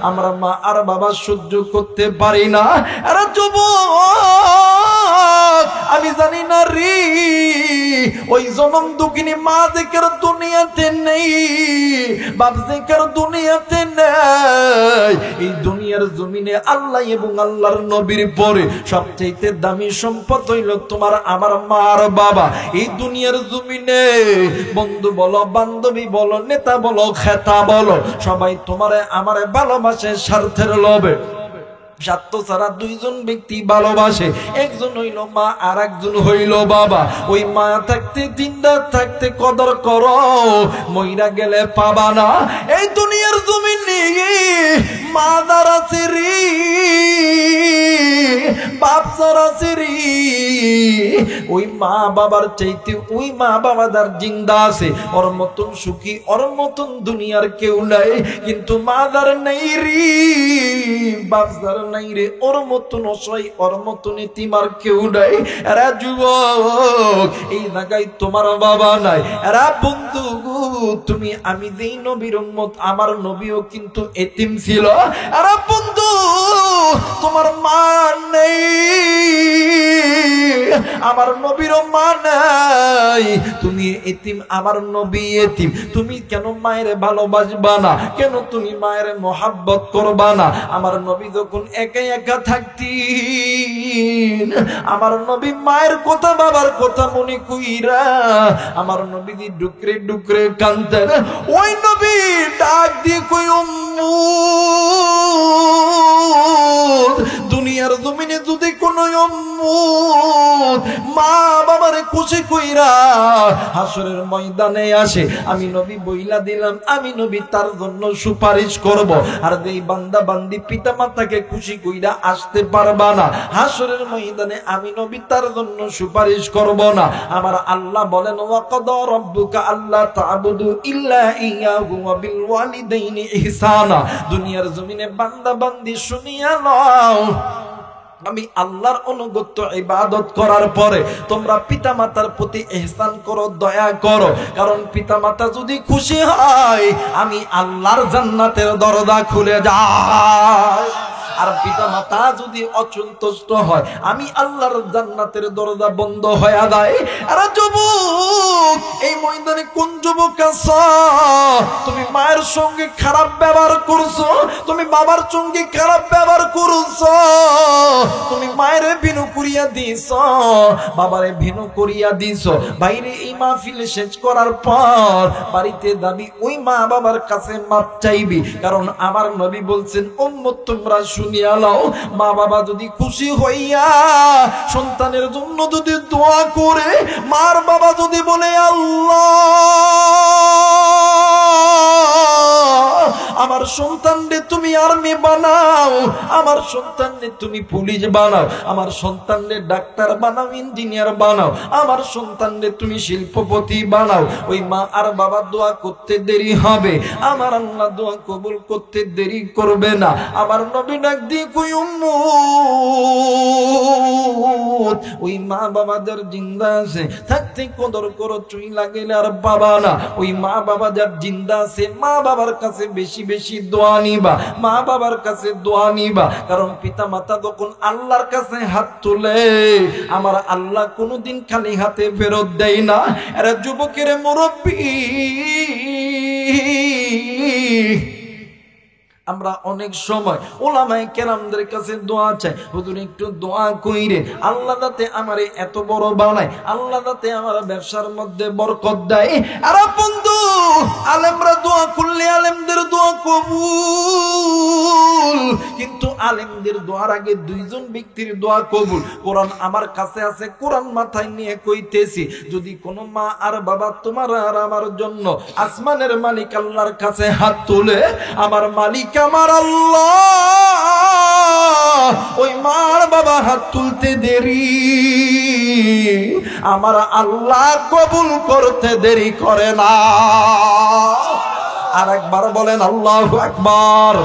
আমরা মা আর বাবা সহ্য করতে পারি না। আরে যুবক, আমি জানি না রে, ওই জনম দুঃখিনী মা যেকার দুনিয়াতে নেই, বাপ যেকার দুনিয়াতে নেই, এই দুনিয়ার জমিনে আল্লাহ এবং আল্লাহর নবীর পরে সবচেয়ে দামি সম্পদ হইল তোমার আমার মা আর বাবা। এই দুনিয়ার জমিনে বন্ধু বলো, বান্ধবী বলো, নেতা বলো, খেতা বলো, সবাই তোমারে আমারে ভালোবাসে স্বার্থের লোভে। স্বার্থ ছাড়া দুইজন ব্যক্তি ভালোবাসে, একজন হইল মা আর একজন হইল বাবা। ওই মা থাকতে জিন্দা থাকতে কদর করো, মইরা গেলে পাবা না। এই দুনিয়ার জমিনে মা দ্বারা সিরি, বাপ দ্বারা সিরি, ওই মা বাবার চাইতে ওই মা বাবা যার জিন্দা আছে ওর মতন সুখী, ওর মতন দুনিয়ার কেউ নাই। কিন্তু মা দ্বার নাই রে, বাপ দ্বার নাই রে, ওর মতন অসহায়, ওর মতন এতিমার কেউ নাই। এরা যুবক, এই জায়গায় তোমার বাবা নাই। এরা বন্ধু, তুমি আমি যেই নবীর উম্মত, আমার নবী নবীও কিন্তু এতিম ছিল। আরে বন্ধু, তোমার মা নেই, আমার নবীরও মা নাই, তুমি এতিম, আমার নবী এতিম, তুমি কেন মায়ের ভালোবাসবা না? কেন তুমি মায়ের মোহাব্বত করবা না? আমার নবী যখন একা একা থাকতেন, আমার নবী মায়ের কথা বাবার কথা মনে কইরা আমার নবী দি ডুকরে ডুকরে কাঁদতেন। ওই নবী ডাক দিয়ে কই, উম্মু, দুনিয়ার জমিনে যদি কোন মা বাবারে খুশি কইরা হাসরের ময়দানে আসে, আমি নবী বইলা দিলাম, আমি নবী তার জন্য সুপারিশ করব। আর যেই বান্দা বান্দি পিতা মাতাকে খুশি কইরা আসতে পারবা না, হাসরের ময়দানে আমি নবী তার জন্য সুপারিশ করব না। আমার আল্লাহ বলেন, ওয়াকাদা রাব্বুকা আল্লা তা'বুদু ইল্লা ইয়াহু ওয়া বিল ওয়ালিদাইনি ইহসানা। দুনিয়ার জমিনে বান্দা বান্দি শুনিয়া নাও, আমি আল্লাহর অনুগত্য ইবাদত করার পরে তোমরা পিতা মাতার প্রতি ইহসান করো, দয়া করো। কারণ পিতা মাতা যদি খুশি হয়, আমি আল্লাহর জান্নাতের দরজা খুলে যায়। আর পিতা মাতা যদি অসন্তুষ্ট হয়, আমি আল্লাহর জান্নাতের দরজা বন্ধ হয়ে যায়। আর যুবক, এই ময়দানে কোন যুবক আছো? তুমি মায়ের সঙ্গে খারাপ ব্যবহার করছো, তুমি বাবার সঙ্গে খারাপ ব্যবহার করছো, তুমি মায়ের ভিনু করিয়া দিছ, বাবারে ভিনু করিয়া দিছ। বাইরে এই মাহফিল শেষ করার পর বাড়িতে দাবি ওই মা বাবার কাছে মাপ চাইবি। কারণ আমার নবী বলছেন, উম্মত তোমরা শুনিয়া লও, মা বাবা যদি খুশি হইয়া সন্তানের জন্য যদি দোয়া করে, মার বাবা যদি বলে, আল্লাহ আমার সন্তানরে তুমি আর্মি বানাও, আমার সন্তানরে তুমি পুলিশ বানাও, আমার সন্তানরে ডাক্তার বানাও, ইঞ্জিনিয়ার বানাও, আমার সন্তানরে তুমি শিল্পপতি বানাও। ওই মা আর বাবা দোয়া করতে দেরি হবে, আমার আল্লাহ দোয়া কবুল করতে দেরি করবে না। আমার নবী ডাক দিয়ে কই, উম্মত, ওই মা বাবাদের জিন্দা আছে থাকতে কদর করো, চুই লাগেলে আর বাবা না। ওই মা বাবা যার জিন্দা আছে, মা বাবার কাছে বেশি বেশি দোয়া নিবা, মা বাবার কাছে দোয়া নিবা। কারণ পিতা মাতা যখন আল্লাহর কাছে হাত তুলে, আমার আল্লাহ কোনোদিন খালি হাতে ফেরত দেয় না। এরা যুবকের মুরব্বী, আমরা অনেক সময় ওলামায়ে কেরামদের কাছে দোয়া চাই, হুজুর একটু দোয়া কইরে, আল্লাহ যাতে আমারে এত বড় বানায়, আল্লাহ যাতে আমার ব্যবসার মধ্যে বরকত দেয়। আর বন্ধু, আলেমরা দোয়া করলে আলেমদের দোয়া কবুল, কিন্তু আলেমদের দোয়ার আগে দুইজন ব্যক্তির দোয়া কবুল। কোরআন আমার কাছে আছে, কোরআন মাথায় নিয়ে কইতেছি, যদি কোনো মা আর বাবা তোমার আর আমার জন্য আসমানের মালিক আল্লাহর কাছে হাত তুলে, আমার মালিক আমার আল্লাহ ওই মার বাবা হাত তুলতে দেরি, আমার আল্লাহ কবুল করতে দেরি করে না। আর একবার বলেন আল্লাহু আকবার।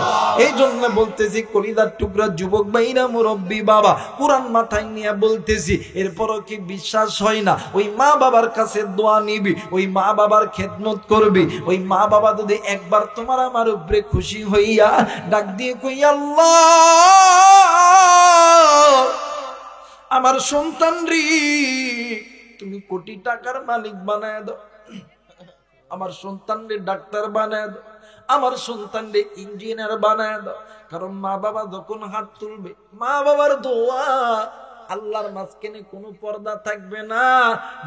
এই জন্য বলতেছি, কলিদার টুকরা যুবক ভাইরা, মুরব্বী বাবা, কোরআন মাথায় নিয়ে বলতেছি, এরপরও কি বিশ্বাস হয় না? ওই মা বাবার কাছে দোয়া নিবি, ওই মা বাবার খেদমত করবি। ওই মা বাবা যদি একবার তোমার আমার উপরে খুশি হইয়া ডাক দিয়ে কই, আল্লাহ আমার সন্তান রে তুমি কোটি টাকার মালিক বানায় দাও, আমার সন্তানরে ডাক্তার বানায় দাও, আমার সন্তানরে ইঞ্জিনিয়ার বানায় দাও। কারণ মা বাবা যখন হাত তুলবে, মা বাবার দোয়া আল্লাহর মাঝখানে কোনো পর্দা থাকবে না,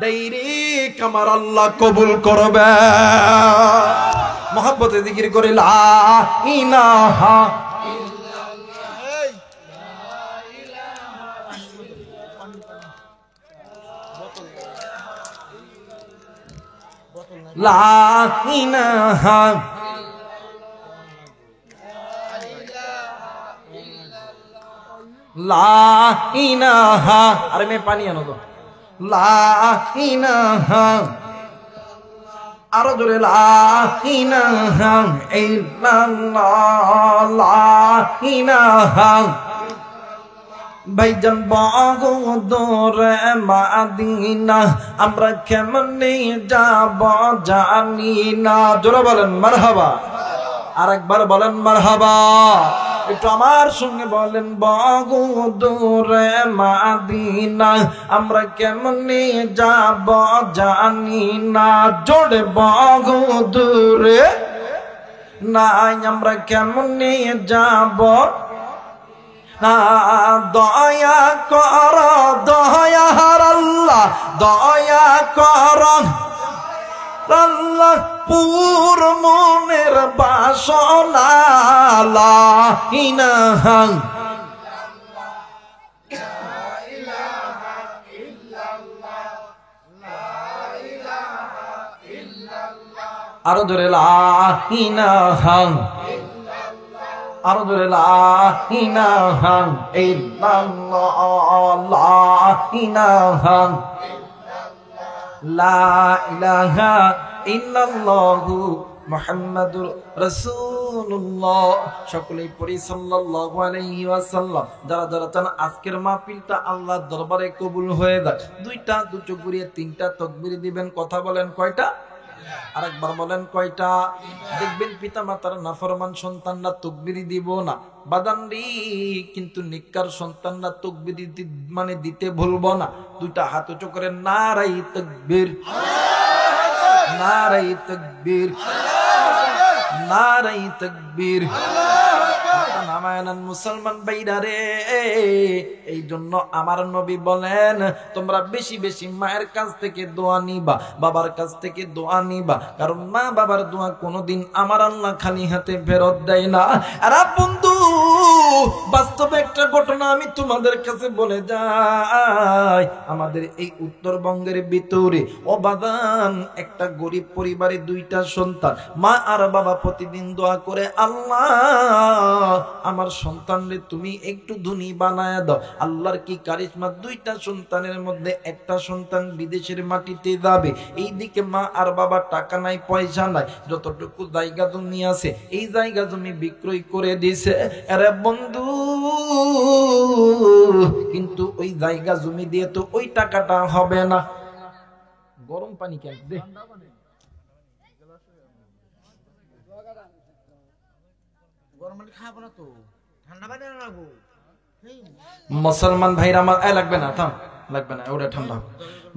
ডাইরেক্ট আমার আল্লাহ কবুল করবে। মহব্বতে জিকির করে লা ইলাহা লা ইলাহা লা ইলাহা, আরে মে পানি আনো তো, লা ইলাহা, আরো জোরে লা ইলাহা ইল্লাল্লাহ, লা ইলাহা। ভাইজান বদরে মাদিনা আমরা কেমনে যাব জানি না, জোরে বলেন মারহাবা। আরেকবার বলেন মারহাবা। একটু আমার সঙ্গে বলেন, বহুদূরে মাদিনা আমরা কেমনে যাব জানি না। জোরে বহুদূরে নাই আমরা কেমনে যাব না। দয়া কর দয়ার আল্লাহ, দয়া কর আল্লাহ, পুর মনের বাসনা লা ইলাহা আরো ধরে লা ইলাহা, আরো ধরে লা ইলাহা ইল্লাল্লাহ, লা ইলাহা লা ইলাহা ইল্লাল্লাহু মুহাম্মাদুর রাসূলুল্লাহ। সকলেই পড়ি সাল্লাল্লাহু আলাইহি ওয়াসাল্লাম। যারা যারা চান আজকের মাহফিলটা আল্লাহর দরবারে কবুল হয়ে যাক, দুইটা দুটো ঘুরিয়ে তিনটা তাকবীর দিবেন। কথা বলেন কয়টা? আরেকবার বলেন কয়টা? দেখবেন পিতা মাতার নাফরমান সন্তানরা তাকবীর দিব না বাদানরি, কিন্তু নিক্কার সন্তানরা তাকবীর মানে দিতে ভুলবো না। দুইটা হাত উঁচু করে নারায়ে তাকবীর, নারায়ে তাকবীর, নারায়ে তাকবীর। মুসলমান ভাইরা রে, এই জন্য আমার নবী বলেন তোমরা বেশি বেশি মায়ের কাছ থেকে দোয়া নিবা, বাবার কাছ থেকে দোয়া নিবা, কারণ মা বাবার দোয়া কোনোদিন আমার আল্লাহ খালি হাতে ফেরত দেয় না। আর বন্ধু, বাস্তবে একটা ঘটনা আমি তোমাদের কাছে বলে যাই। আমাদের এই উত্তরবঙ্গের ভিতরে অবাদান একটা গরিব পরিবারে দুইটা সন্তান, মা আর বাবা প্রতিদিন দোয়া করে, আল্লাহ আমার সন্তানরে তুমি একটু ধনী বানায় দাও। আল্লাহর কি কারিশমা, দুইটা সন্তানের মধ্যে একটা সন্তান বিদেশের মাটিতে যাবে, এইদিকে মা আর বাবা টাকা নাই পয়সা নাই, যতটুকু জায়গা জমি আছে এই জায়গা জমি বিক্রয় করে দিছে। আরে বন্ধু, কিন্তু ওই জায়গা জমি দিয়ে তো ওই টাকাটা হবে না। গরম পানি কেন দে, মুসলমান ভাইরা আমার লাগবে না, থাম লাগবে না, ওটা ঠান্ডা।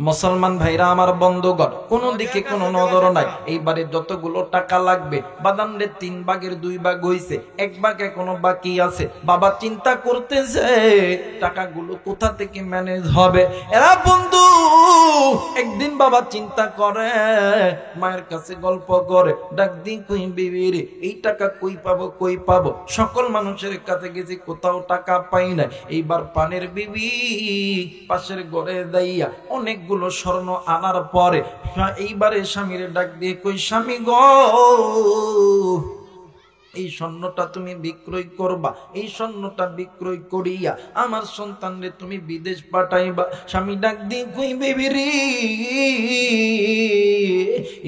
মুসলমান ভাইরা আমার বন্ধুগণ, কোন দিকে কোন নজর নাই। এইবারে যতগুলো টাকা লাগবে বাদানরে 3 ভাগের 2 ভাগ হইছে, 1 ভাগ এখনো বাকি আছে। বাবা চিন্তা করতেছে টাকাগুলো কোথা থেকে ম্যানেজ হবে। এরা বন্ধু একদিন বাবা চিন্তা করে, মায়ের কাছে গল্প করে, ডাক দিন কই বিবিরে এই টাকা কই পাবো কই পাবো। সকল মানুষের কাছে গেছি, কোথাও টাকা পাই না। এইবার পানের বিবি পাশের ঘরে দাইয়া অনেকগুলো স্বর্ণ আনার পরে এইবারে স্বামীর ডাক দিয়ে কই, স্বামী গো এই স্বর্ণটা তুমি বিক্রয় করবা, এই স্বর্ণটা বিক্রয় করিয়া আমার সন্তানরে তুমি বিদেশ পাঠাইবা। স্বামী ডাক দিয়ে কই, বেবি রে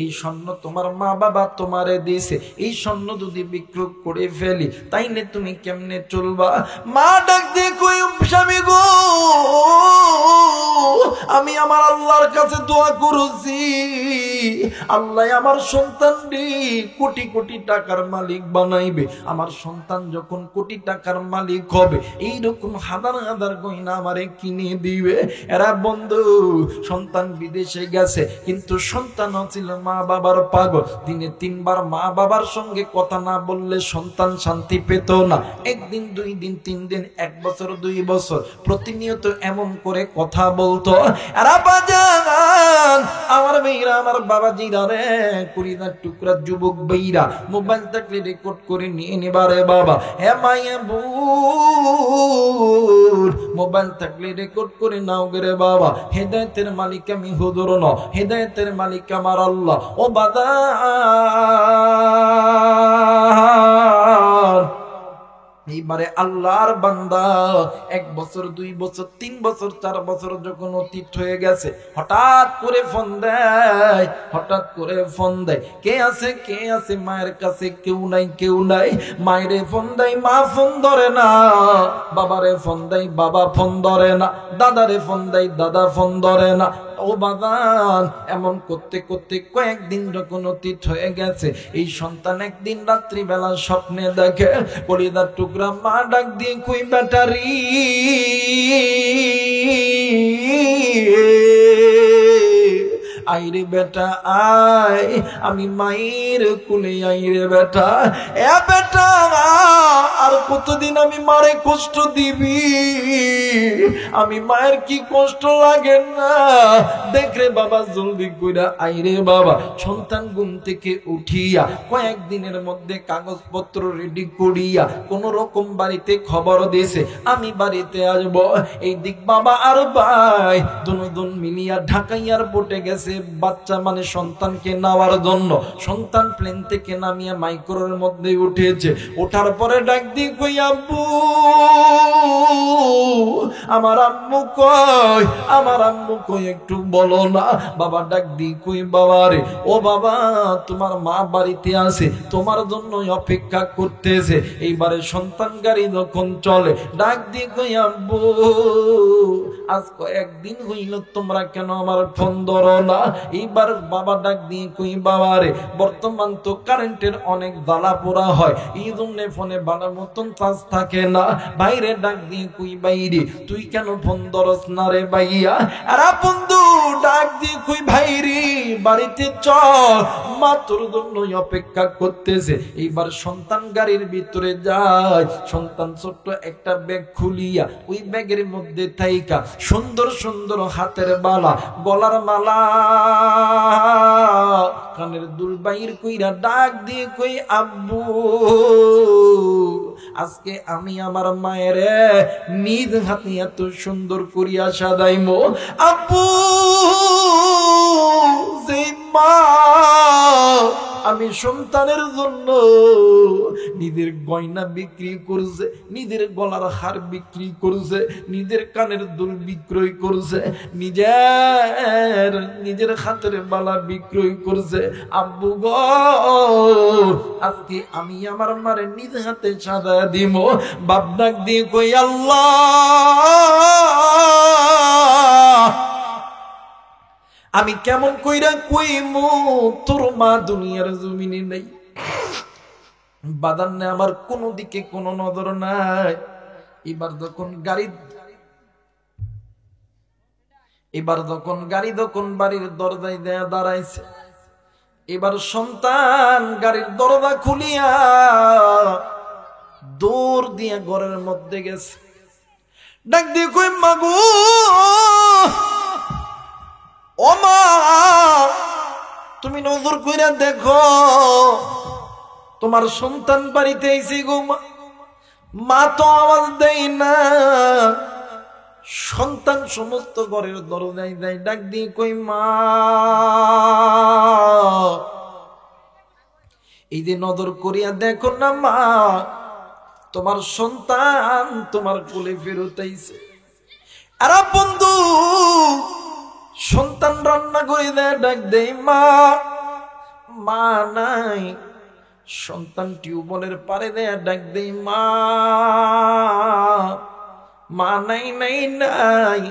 এই স্বর্ণ তোমার মা বাবা তোমারে দিয়েছে, এই স্বর্ণ যদি বিক্রয় করে ফেলি তাইলে তুমি কেমনে চলবা। মা ডাক দিয়ে কই, স্বামী গো আমি আমার আল্লাহর কাছে দোয়া করেছি, আল্লাহ আমার সন্তানটি কোটি কোটি টাকার মালিক বানাইবে। আমার সন্তান যখন কোটি টাকার মালিক হবে এইরকম হাজার হাজার গয়না আমারে কিনে দিবে। এরা বন্ধু সন্তান বিদেশে গেছে, কিন্তু সন্তান ছিল মা বাবার পাগল। দিনে 3 বার মা বাবার সঙ্গে কথা না বললে সন্তান শান্তি পেত না। 1 দিন 2 দিন 3 দিন 1 বছর 2 বছর প্রতিনিয়ত এমন করে কথা বলতো। এরা বাজান আমার মেয়েরা আমার বাবাজিরা রে, কুড়িদার টুকরা যুবক বেইরা মোবাইল থাকলে রেকর্ড করে নিয়ে নেবারে বাবা। হে মায়ে বুর মোবাইল থাকলে রেকর্ড করে নাও গরে বাবা। হেদায়েতের মালিক আমি হুজুর ন, হেদায়েতের মালিক আমার আল্লাহ। ও বাদা এইবারে আল্লাহর বান্দা 1 বছর 2 বছর 3 বছর 4 বছর যখন অতীত হয়ে গেছে, হঠাৎ করে ফোন দেয়, হঠাৎ করে ফোন দেয়, কে আছে কে আছে, মায়ের কাছে কেউ নাই কেউ নাই। মায়েরে ফোন দেয়, মা ফোন ধরে না, বাবারে ফোন দেয়, বাবা ফোন ধরে না, দাদারে ফোন দেয়, দাদা ফোন ধরে না। ও বাগান এমন করতে করতে কয়েকদিন যখন অতীত হয়ে গেছে, এই সন্তান একদিন রাত্রিবেলা স্বপ্নে দেখে কলিজার টুকরা মা ডাক দিয়ে কই ব্যাটারি আইরে বেটা আয়, আমি মায়ের কুলে আইরে বেটা। এ বেটা আর কতদিন আমি মারে কষ্ট দিবি, আমি মায়ের কি কষ্ট লাগে না, দেখ রে বাবা জলদি কইরা আইরে বাবা। সন্তান ঘুম থেকে উঠিয়া কয়েকদিনের মধ্যে কাগজপত্র রেডি করিয়া কোন রকম বাড়িতে খবর দিয়েছে আমি বাড়িতে আসব। এই দিক বাবা আর ভাই দুজন মিলিয়া ঢাকা এয়ারপোর্টে গেছে বাচ্চা মানে সন্তানকে নেওয়ার জন্য। সন্তান প্লেন থেকে নামিয়া মাইক্রোর মধ্যে উঠেছে, ওঠার পরে ডাক দিয়ে কই আব্বু, আমার আম্মু কই, আমার আম্মু কই একটু বলো না। বাবা ডাক দিয়ে কই বাবা রে, ও বাবা তোমার মা বাড়িতে আছে, তোমার জন্য অপেক্ষা করতেছে। এইবারে সন্তান গাড়ি যখন চলে ডাক দিয়ে কই আব্বু, আজ কয়েকদিন হইল তোমরা কেন আমার ফোন ধরো না। এইবার বাবা ডাক দিয়ে কই বাবা রে, বর্তমান তো কারেন্টের অনেক জ্বালা পোড়া হয়, এই জন্য ফোনে ভালো মতন চার্জ থাকে না। বাইরে ডাক দিয়ে কই বাইরে তুই কেন ফোন ধরস না রে ভাইয়া। আর বন্ধু ডাক দিয়ে কই ভাইরে বাড়িতে চল, মা তোর জন্য অপেক্ষা করতেছে। এইবার সন্তান গাড়ির ভিতরে যায়, সন্তান ছোট্ট একটা ব্যাগ খুলিয়া ওই ব্যাগের মধ্যে থাইকা সুন্দর সুন্দর হাতের বালা, গলার মালা, কানের দুল বাইর কইরা ডাক দিয়ে কই আব্বু, আজকে আমি আমার মায়ের নিজ হাতে এত সুন্দর করিয়া সাজাইমো। আব্বু যে মা আমি সন্তানের জন্য নিজের গয়না বিক্রি করছে, নিজের গলার হার বিক্রি করছে, নিজের কানের দুল বিক্রয় করছে, নিজের হাতের বালা বিক্রয় করছে। আব্বু গো আজকে আমি আমার মারে নিজ হাতে সাজা দিব। বাপ ডাক দিয়ে কই আল্লাহ, আমি কেমন কইরা কইমু তোর মা দুনিয়ার জমিনে নাই, বাদান নেই, আমার কোন দিকে কোনো নজর নাই। এবার যখন গাড়ি বাড়ির দরজায় দেয়া দাঁড়াইছে, এবার সন্তান গাড়ির দরজা খুলিয়া দৌড় দিয়ে ঘরের মধ্যে গেছে। ডাক দিয়ে কই মাগো, ও মা তুমি নজর কইরা দেখো তোমার সন্তান বাড়িতে আইছে গো। মা তো আওয়াজ দেয় না, সন্তান সমস্ত ঘরের দরজায় দেয়, ডাক দিয়ে কই মা, এই যে নজর করিয়া দেখো না মা, তোমার সন্তান তোমার কোলে ফেরত আইছে। আর বন্ধু সন্তান রান্না করে দেয়, ডাক দেয় মা, মা নাই। সন্তান টিউবওয়েলের পারে দেয়া ডাক দেয় মা, মা নাই নাই নাই।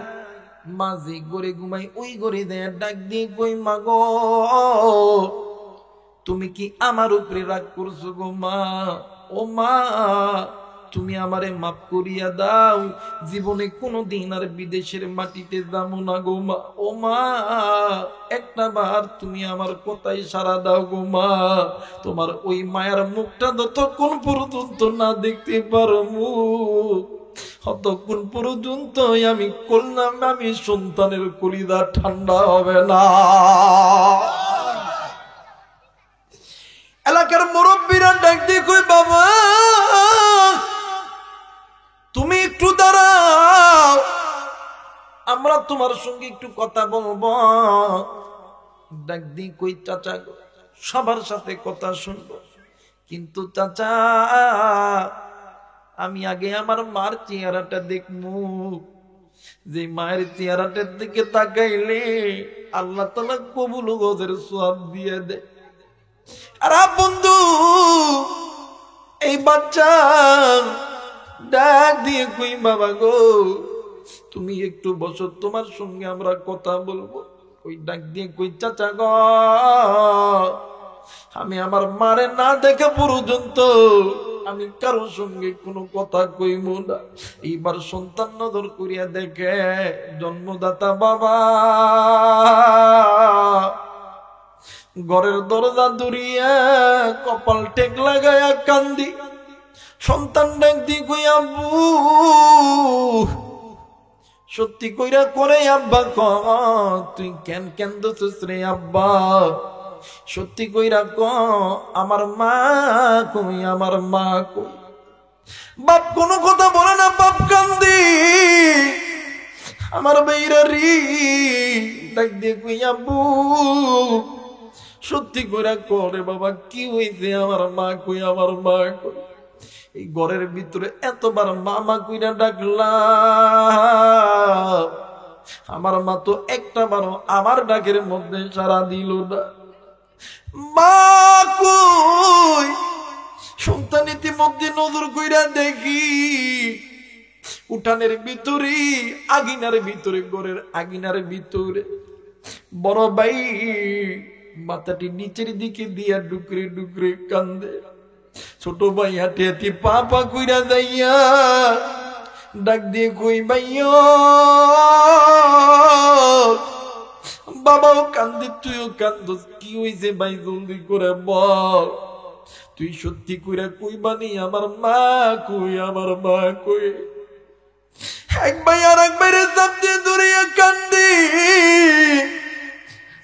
মা যে ঘরে ঘুমাই ওই ঘরে দেয়া ডাক দিয়ে কই মা গো, তুমি কি আমার উপরে রাগ করছো গো মা? ও মা তুমি আমারে মাফ করিয়া দাও, জীবনে কোনোদিন আর বিদেশের মাটিতে যাবো না গো মা। ও মা একটা বার তুমি আমার কথাই সাড়া দাও গো মা। তোমার ওই মায়ের মুখটা যতক্ষণ পর্যন্ত না দেখতে পারো ততক্ষণ পর্যন্ত আমি করলাম আমি সন্তানের কলিজা ঠান্ডা হবে না। এলাকার মুরব্বীরা ডাক দিয়ে কই বাবা তুমি একটু দাঁড়াও, আমরা তোমার সঙ্গে একটু কথা বলবো। ডাক দিয়ে কই চাচা সবার সাথে কথা শুনবো, কিন্তু চাচা আমি আগে আমার মার চেহারাটা দেখবো, যে মায়ের চেহারাটার দিকে তাকাইলে আল্লাহ তাআলা কবুল গজের সওয়াব দিয়ে দেয়। আর বন্ধু এই বাচ্চা ডাক দিয়ে কই বাবা গো তুমি একটু বসো, তোমার সঙ্গে আমরা কথা বলবো। ওই ডাক দিয়ে কই চাচা গো, আমি আমার মারে না দেখা পর্যন্ত আমি কারো সঙ্গে কোনো কথা কইব না। এইবার সন্তান নজর করিয়া দেখে জন্মদাতা বাবা ঘরের দরজা দূরিয়া কপাল টেক লাগায়া কান্দি। সন্তান ডাক দি কই আব্বু, সত্যি কইরা করে আব্বা ক তুই কেন কান্দছিস রে আব্বা, সত্যি কইরা ক আমার মা কই, আমার মা কই। বাপ কোনো কথা বলে না, বাপ কান্দি। আমার বেইরা রি ডাক দিয়ে কই আব্বু, সত্যি কইরা করে বাবা কি হইছে, আমার মা কই, আমার মা কই। এই ঘরের ভিতরে এতবার মামা কইরা ডাকলাম, আমার মা তো একটা বারো আমার ডাকের মধ্যে সাড়া দিল না। মা কই, সন্তান ইতিমধ্যে নজর কইরা দেখি উঠানের ভিতরে, আগিনার ভিতরে, ঘরের আগিনার ভিতরে বড় ভাই মাথাটি নিচের দিকে দিয়া ডুকরে ডুকরে কান্দে। ছোট ভাই হাঁটি হাঁটি পা পা কইরা যাইয়া ডাক দিয়ে কই ভাইয়া, বাবাও কান্দে তুইও কান্দস, কি হইছে ভাই জলদি করে বল, তুই সত্যি কইরা কইবানি আমার মা কই, আমার মা কই। এক ভাই আর এক ভাইয়ের চাপ দিয়ে ধরিয়া কান্দি।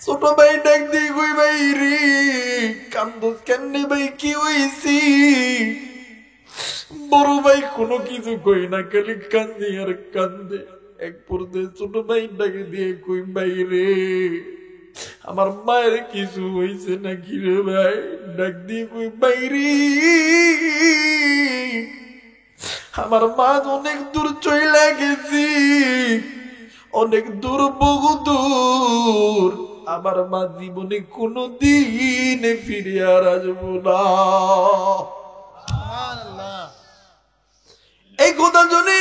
ছোট ভাই ডাক দিয়ে কই ভাই রে কান্দস কেন ভাই, কি হইছি? বড় ভাই কোনো কিছু কই না, খালি কান্দি আর কান্দে। এক পর্যায়ে ছোট ভাই ডাকে দিয়ে কই ভাই রে আমার মায়ের কিছু হইছে নাকি রে ভাই? ডাক দিয়ে কই ভাই রে আমার মা অনেক দূর চইলা গেছি, অনেক দূর, বহু দূর। আমার মা জীবনে কোনদিন ফিরে আর আসবো না। এই কথা শুনে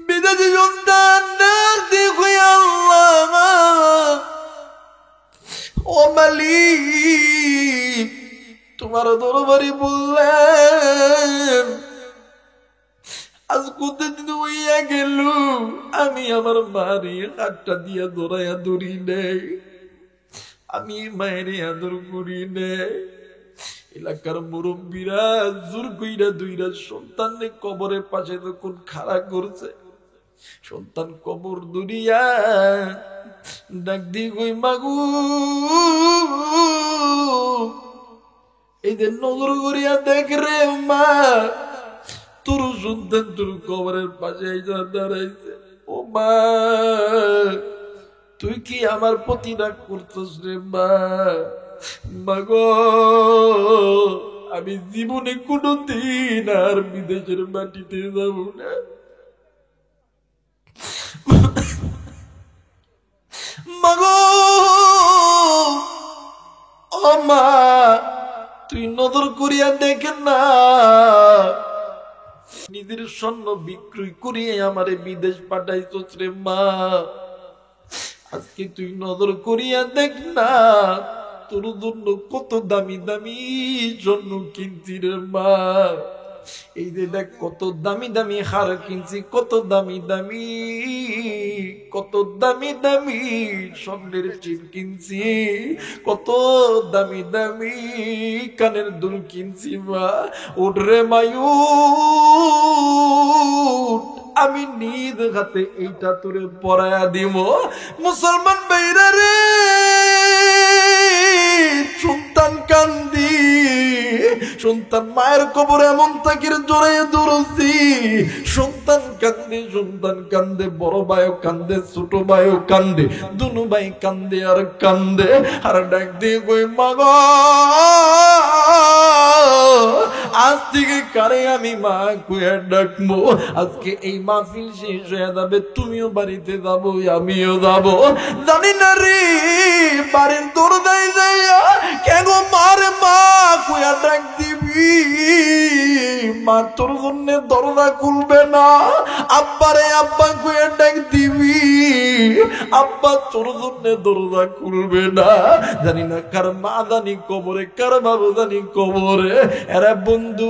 বিদেশি সন্তান দেখো আল্লাহ, ও মালিক তোমার দরবারে বললেন আজ কতদিন হইয়া গেল আমি আমার মারে হাতটা দিয়া ধরাইয়া ধরি নেই, আমি মায়ের আদর করি নেই। এলাকার মুরব্বীরা জোর কইরা দুইরা সন্তানের কবরের পাশে যখন খাড়া করছে, সন্তান কবর দুরিয়া ডাক দিয়ে কই মাগু, এই যে নজর করিয়া দেখ রে মা, তোর সন্তান তোর কবরের পাশে দাঁড়াইছে। ও মা তুই কি আমার প্রতি রাগ করছিস রে মা? মাগো আমি জীবনে কোনদিন আর বিদেশের মাটিতে যাব না। মাগো ও মা তুই নজর করিয়া দেখেন না, নিজের স্বর্ণ বিক্রয় করিয়ে আমারে বিদেশ পাঠাইছস রে মা। আজকে তুই নজর করিয়া দেখ না, তোর জন্য কত দামি দামি স্বর্ণ কিনছি রে মা। এই যে দেখ কত দামি দামি হার কিনছি, কত দামি দামি, কত দামি দামি স্বর্ণের চেন কিনছি, কত দামি দামি কানের দুল কিনছি মা। ওরে মায়ু আমি নিজ হাতে এইটা তোরে পরায়া দিব। মুসলমান ভাইরা রে সন্তান কান্দি, সন্তান মায়ের কবর এমন তাকির জোরে দৌড়ছি, সন্তান কান্দে, সন্তান কান্দে, বড় ভাইও কান্দে, ছোট ভাইও কান্দে, দুনু ভাই কান্দে আর কান্দে। আর ডাক দিয়ে কই মাগো আজ থেকে কারে আমি মা কুয়া ডাকবো। আজকে এই মাহফিল শেষ হয়ে যাবে, তুমিও বাড়িতে যাবো, আমিও যাবো, জানি না রে বাড়ির দরজায় যাইয়া কেন মারে মা কুয়া ডাক দিবি, মা তোর জন্য দরজা খুলবে না, আব্বারে আব্বা কুয়া ডাক দিবি, আব্বা তোর জন্য দরজা খুলবে না। জানি না কার মা জানি কবরে, কার বাবা জানি কবরে। এরা বন্ধু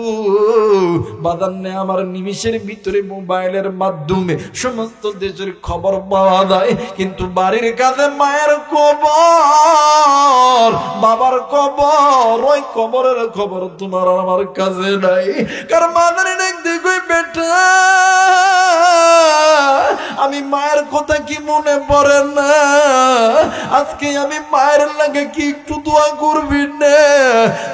বাদান্নে আমার নিমিষের ভিতরে মোবাইলের মাধ্যমে সমস্ত দেশের খবর পাওয়া যায়, কিন্তু বাড়ির কাছে মায়ের কবর, বাবার কবর, ওই কবরের খবর তোমার আমার কাছে নাই। কার মা জানি না দেখো বেটা, আমি মায়ের কথা কি মনে পড়ে না? আজকে আমি মায়ের লাগে কি একটু দোয়া করবি না?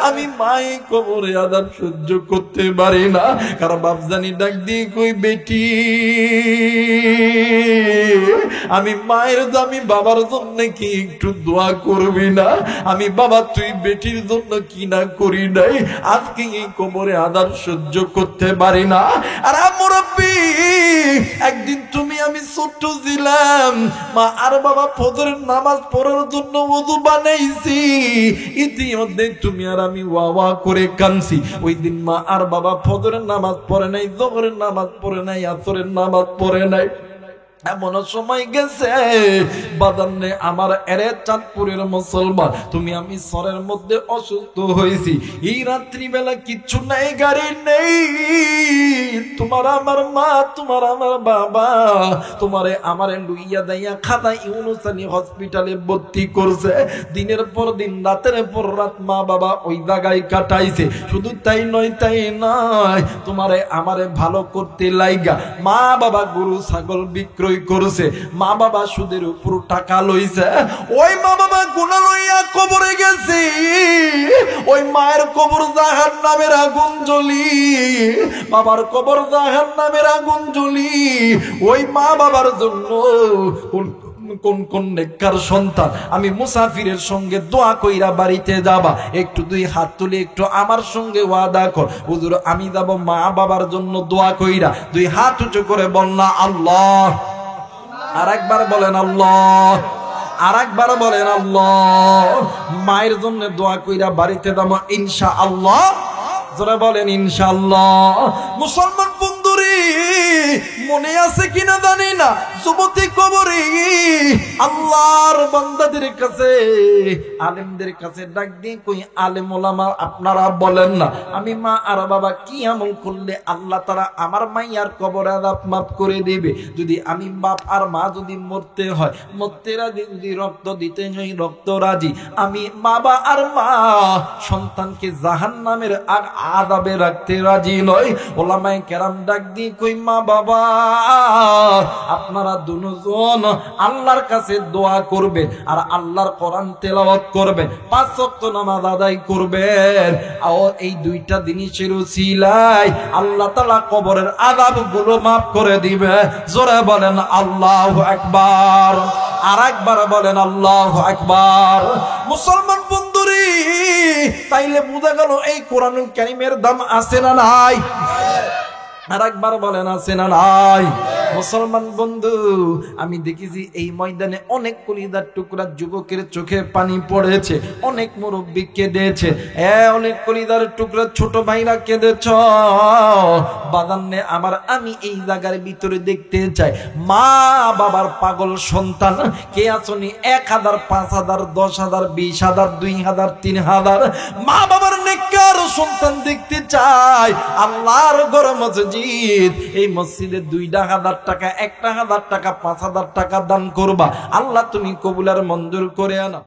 আমি মায়ে কবরে আযাব সহ্য করতে পারি না। কার বাপ জানি ডাক দিয়ে কই বেটি, আমি মায়ের দামি বাবার জন্য কি একটু দোয়া করবি না? আমি বাবা তুই বেটির জন্য কি না করি নাই, আজকে এই কবরে আযাব সহ্য করতে পারি না। আর মুরব্বি একদিন তুমি আমি ছোট্ট ছিলাম, মা আর বাবা ফজরের নামাজ পড়ার জন্য ওযু বানাইছি, ইতিমধ্যে তুমি আর আমি ওয়া ওয়া করে কাঁদছি। ওই দিন মা আর বাবা ফজরের নামাজ পড়ে নাই, যোহরের নামাজ পড়ে নাই, আসরের নামাজ পড়ে নাই। এমন সময় গেছে বাদান্নে আমার এরে চাঁদপুরের মুসলমান, তুমি আমি সরের মধ্যে অসুস্থ হয়েছি। এই রাত্রিবেলা কিচ্ছু নাই, গাড়ি নেই, তোমার আমার মা, তোমার আমার বাবা তোমারে আমারে লুইয়া দাইয়া খাদা ইউনুস আলী হসপিটালে ভর্তি করছে। দিনের পর দিন, রাতের পর রাত মা বাবা ওই জায়গায় কাটাইছে। শুধু তাই নয়, তাই নয়, তোমারে আমারে ভালো করতে লাইগা মা বাবা গরু ছাগল বিক্রয় করছে, মা বাবা সুদের উপর টাকা লইছে। ওই মা বাবা গুনাহ লইয়া কবরে গেছে, ওই মায়ের কবর জাহান্নামের আগুন জ্বলি, বাবার কবর জাহান্নামের আগুন জ্বলি। ওই মা বাবার জন্য কোন কোন নেককার সন্তান আমি মুসাফিরের সঙ্গে দোয়া কইরা বাড়িতে যাবা, একটু দুই হাত তুলে একটু আমার সঙ্গে ওয়াদা কর, হুজুর আমি যাব মা বাবার জন্য দোয়া কইরা। দুই হাত উঁচু করে বলনা আল্লাহ, আর একবার বলেন আল্লাহ, আর একবার বলেন আল্লাহ। মায়ের জন্য দোয়া কইরা বাড়িতে যাবো ইনশাআল্লাহ, যারা বলেন ইনশাআল্লাহ। মুসলমান বন্ধুরে মনে আছে কিনা জানি না, যুবতী কবরে আল্লাহর বান্দাদের কাছে, আলেমদের কাছে ডাক দিয়ে কই আলেম ওলামা আপনারা বলেন না, আমি মা আর বাবা কি আমল করলে আল্লাহ তাআলা আমার মাইয়ার কবর আযাব মাফ করে দিবে? যদি আমি বাপ আর মা যদি মরতে হয় মরতে রাজি, যদি রক্ত দিতে হয় রক্ত রাজি, আমি বাবা আর মা সন্তানকে জাহান্নামের আযাবে রাখতে রাজি নয়। ওলামায়ে কেরাম ডাক দিয়ে কই মা বাবা আপনারা দুজন আল্লাহর কাছে দোয়া করবেন আর আল্লাহর কোরআন তেলাওয়াত করবেন, 5 ওয়াক্ত নামাজ আদায় করবেন। আর এই দুইটা জিনিসের উসিলায় আল্লাহ তাআলা কবরের আযাবগুলো maaf করে দিবে। জোরে বলেন আল্লাহু আকবার, আর একবার বলেন আল্লাহু আকবার। মুসলমান বন্ধুরে তাইলে বুঝা গেল এই কোরআনুল কারীমের দাম আছে না নাই? আর একবার বলেন আছে না নাই? মুসলমান বন্ধু আমি দেখেছি এই ময়দানে অনেক কলিজার টুকরা যুবকের চোখে পানি পড়েছে, অনেক মুরব্বী কেঁদেছে, অনেক কলিজার টুকরা ছোট ভাইরা কেঁদেছ। বাদান্নে আমার আমি এই জায়গার ভিতরে দেখতে চাই মা বাবার পাগল সন্তান কে আসনি, 1000 5000 10000 20000 2000 3000 মা বাবার নেককার সন্তান দেখতে চাই। আল্লাহর ঘর মসজিদ, এই মসজিদে 2000 টাকা 1000 টাকা 5000 টাকা দান করবা, আল্লাহ তুমি কবুল আর মঞ্জুর করে আনা।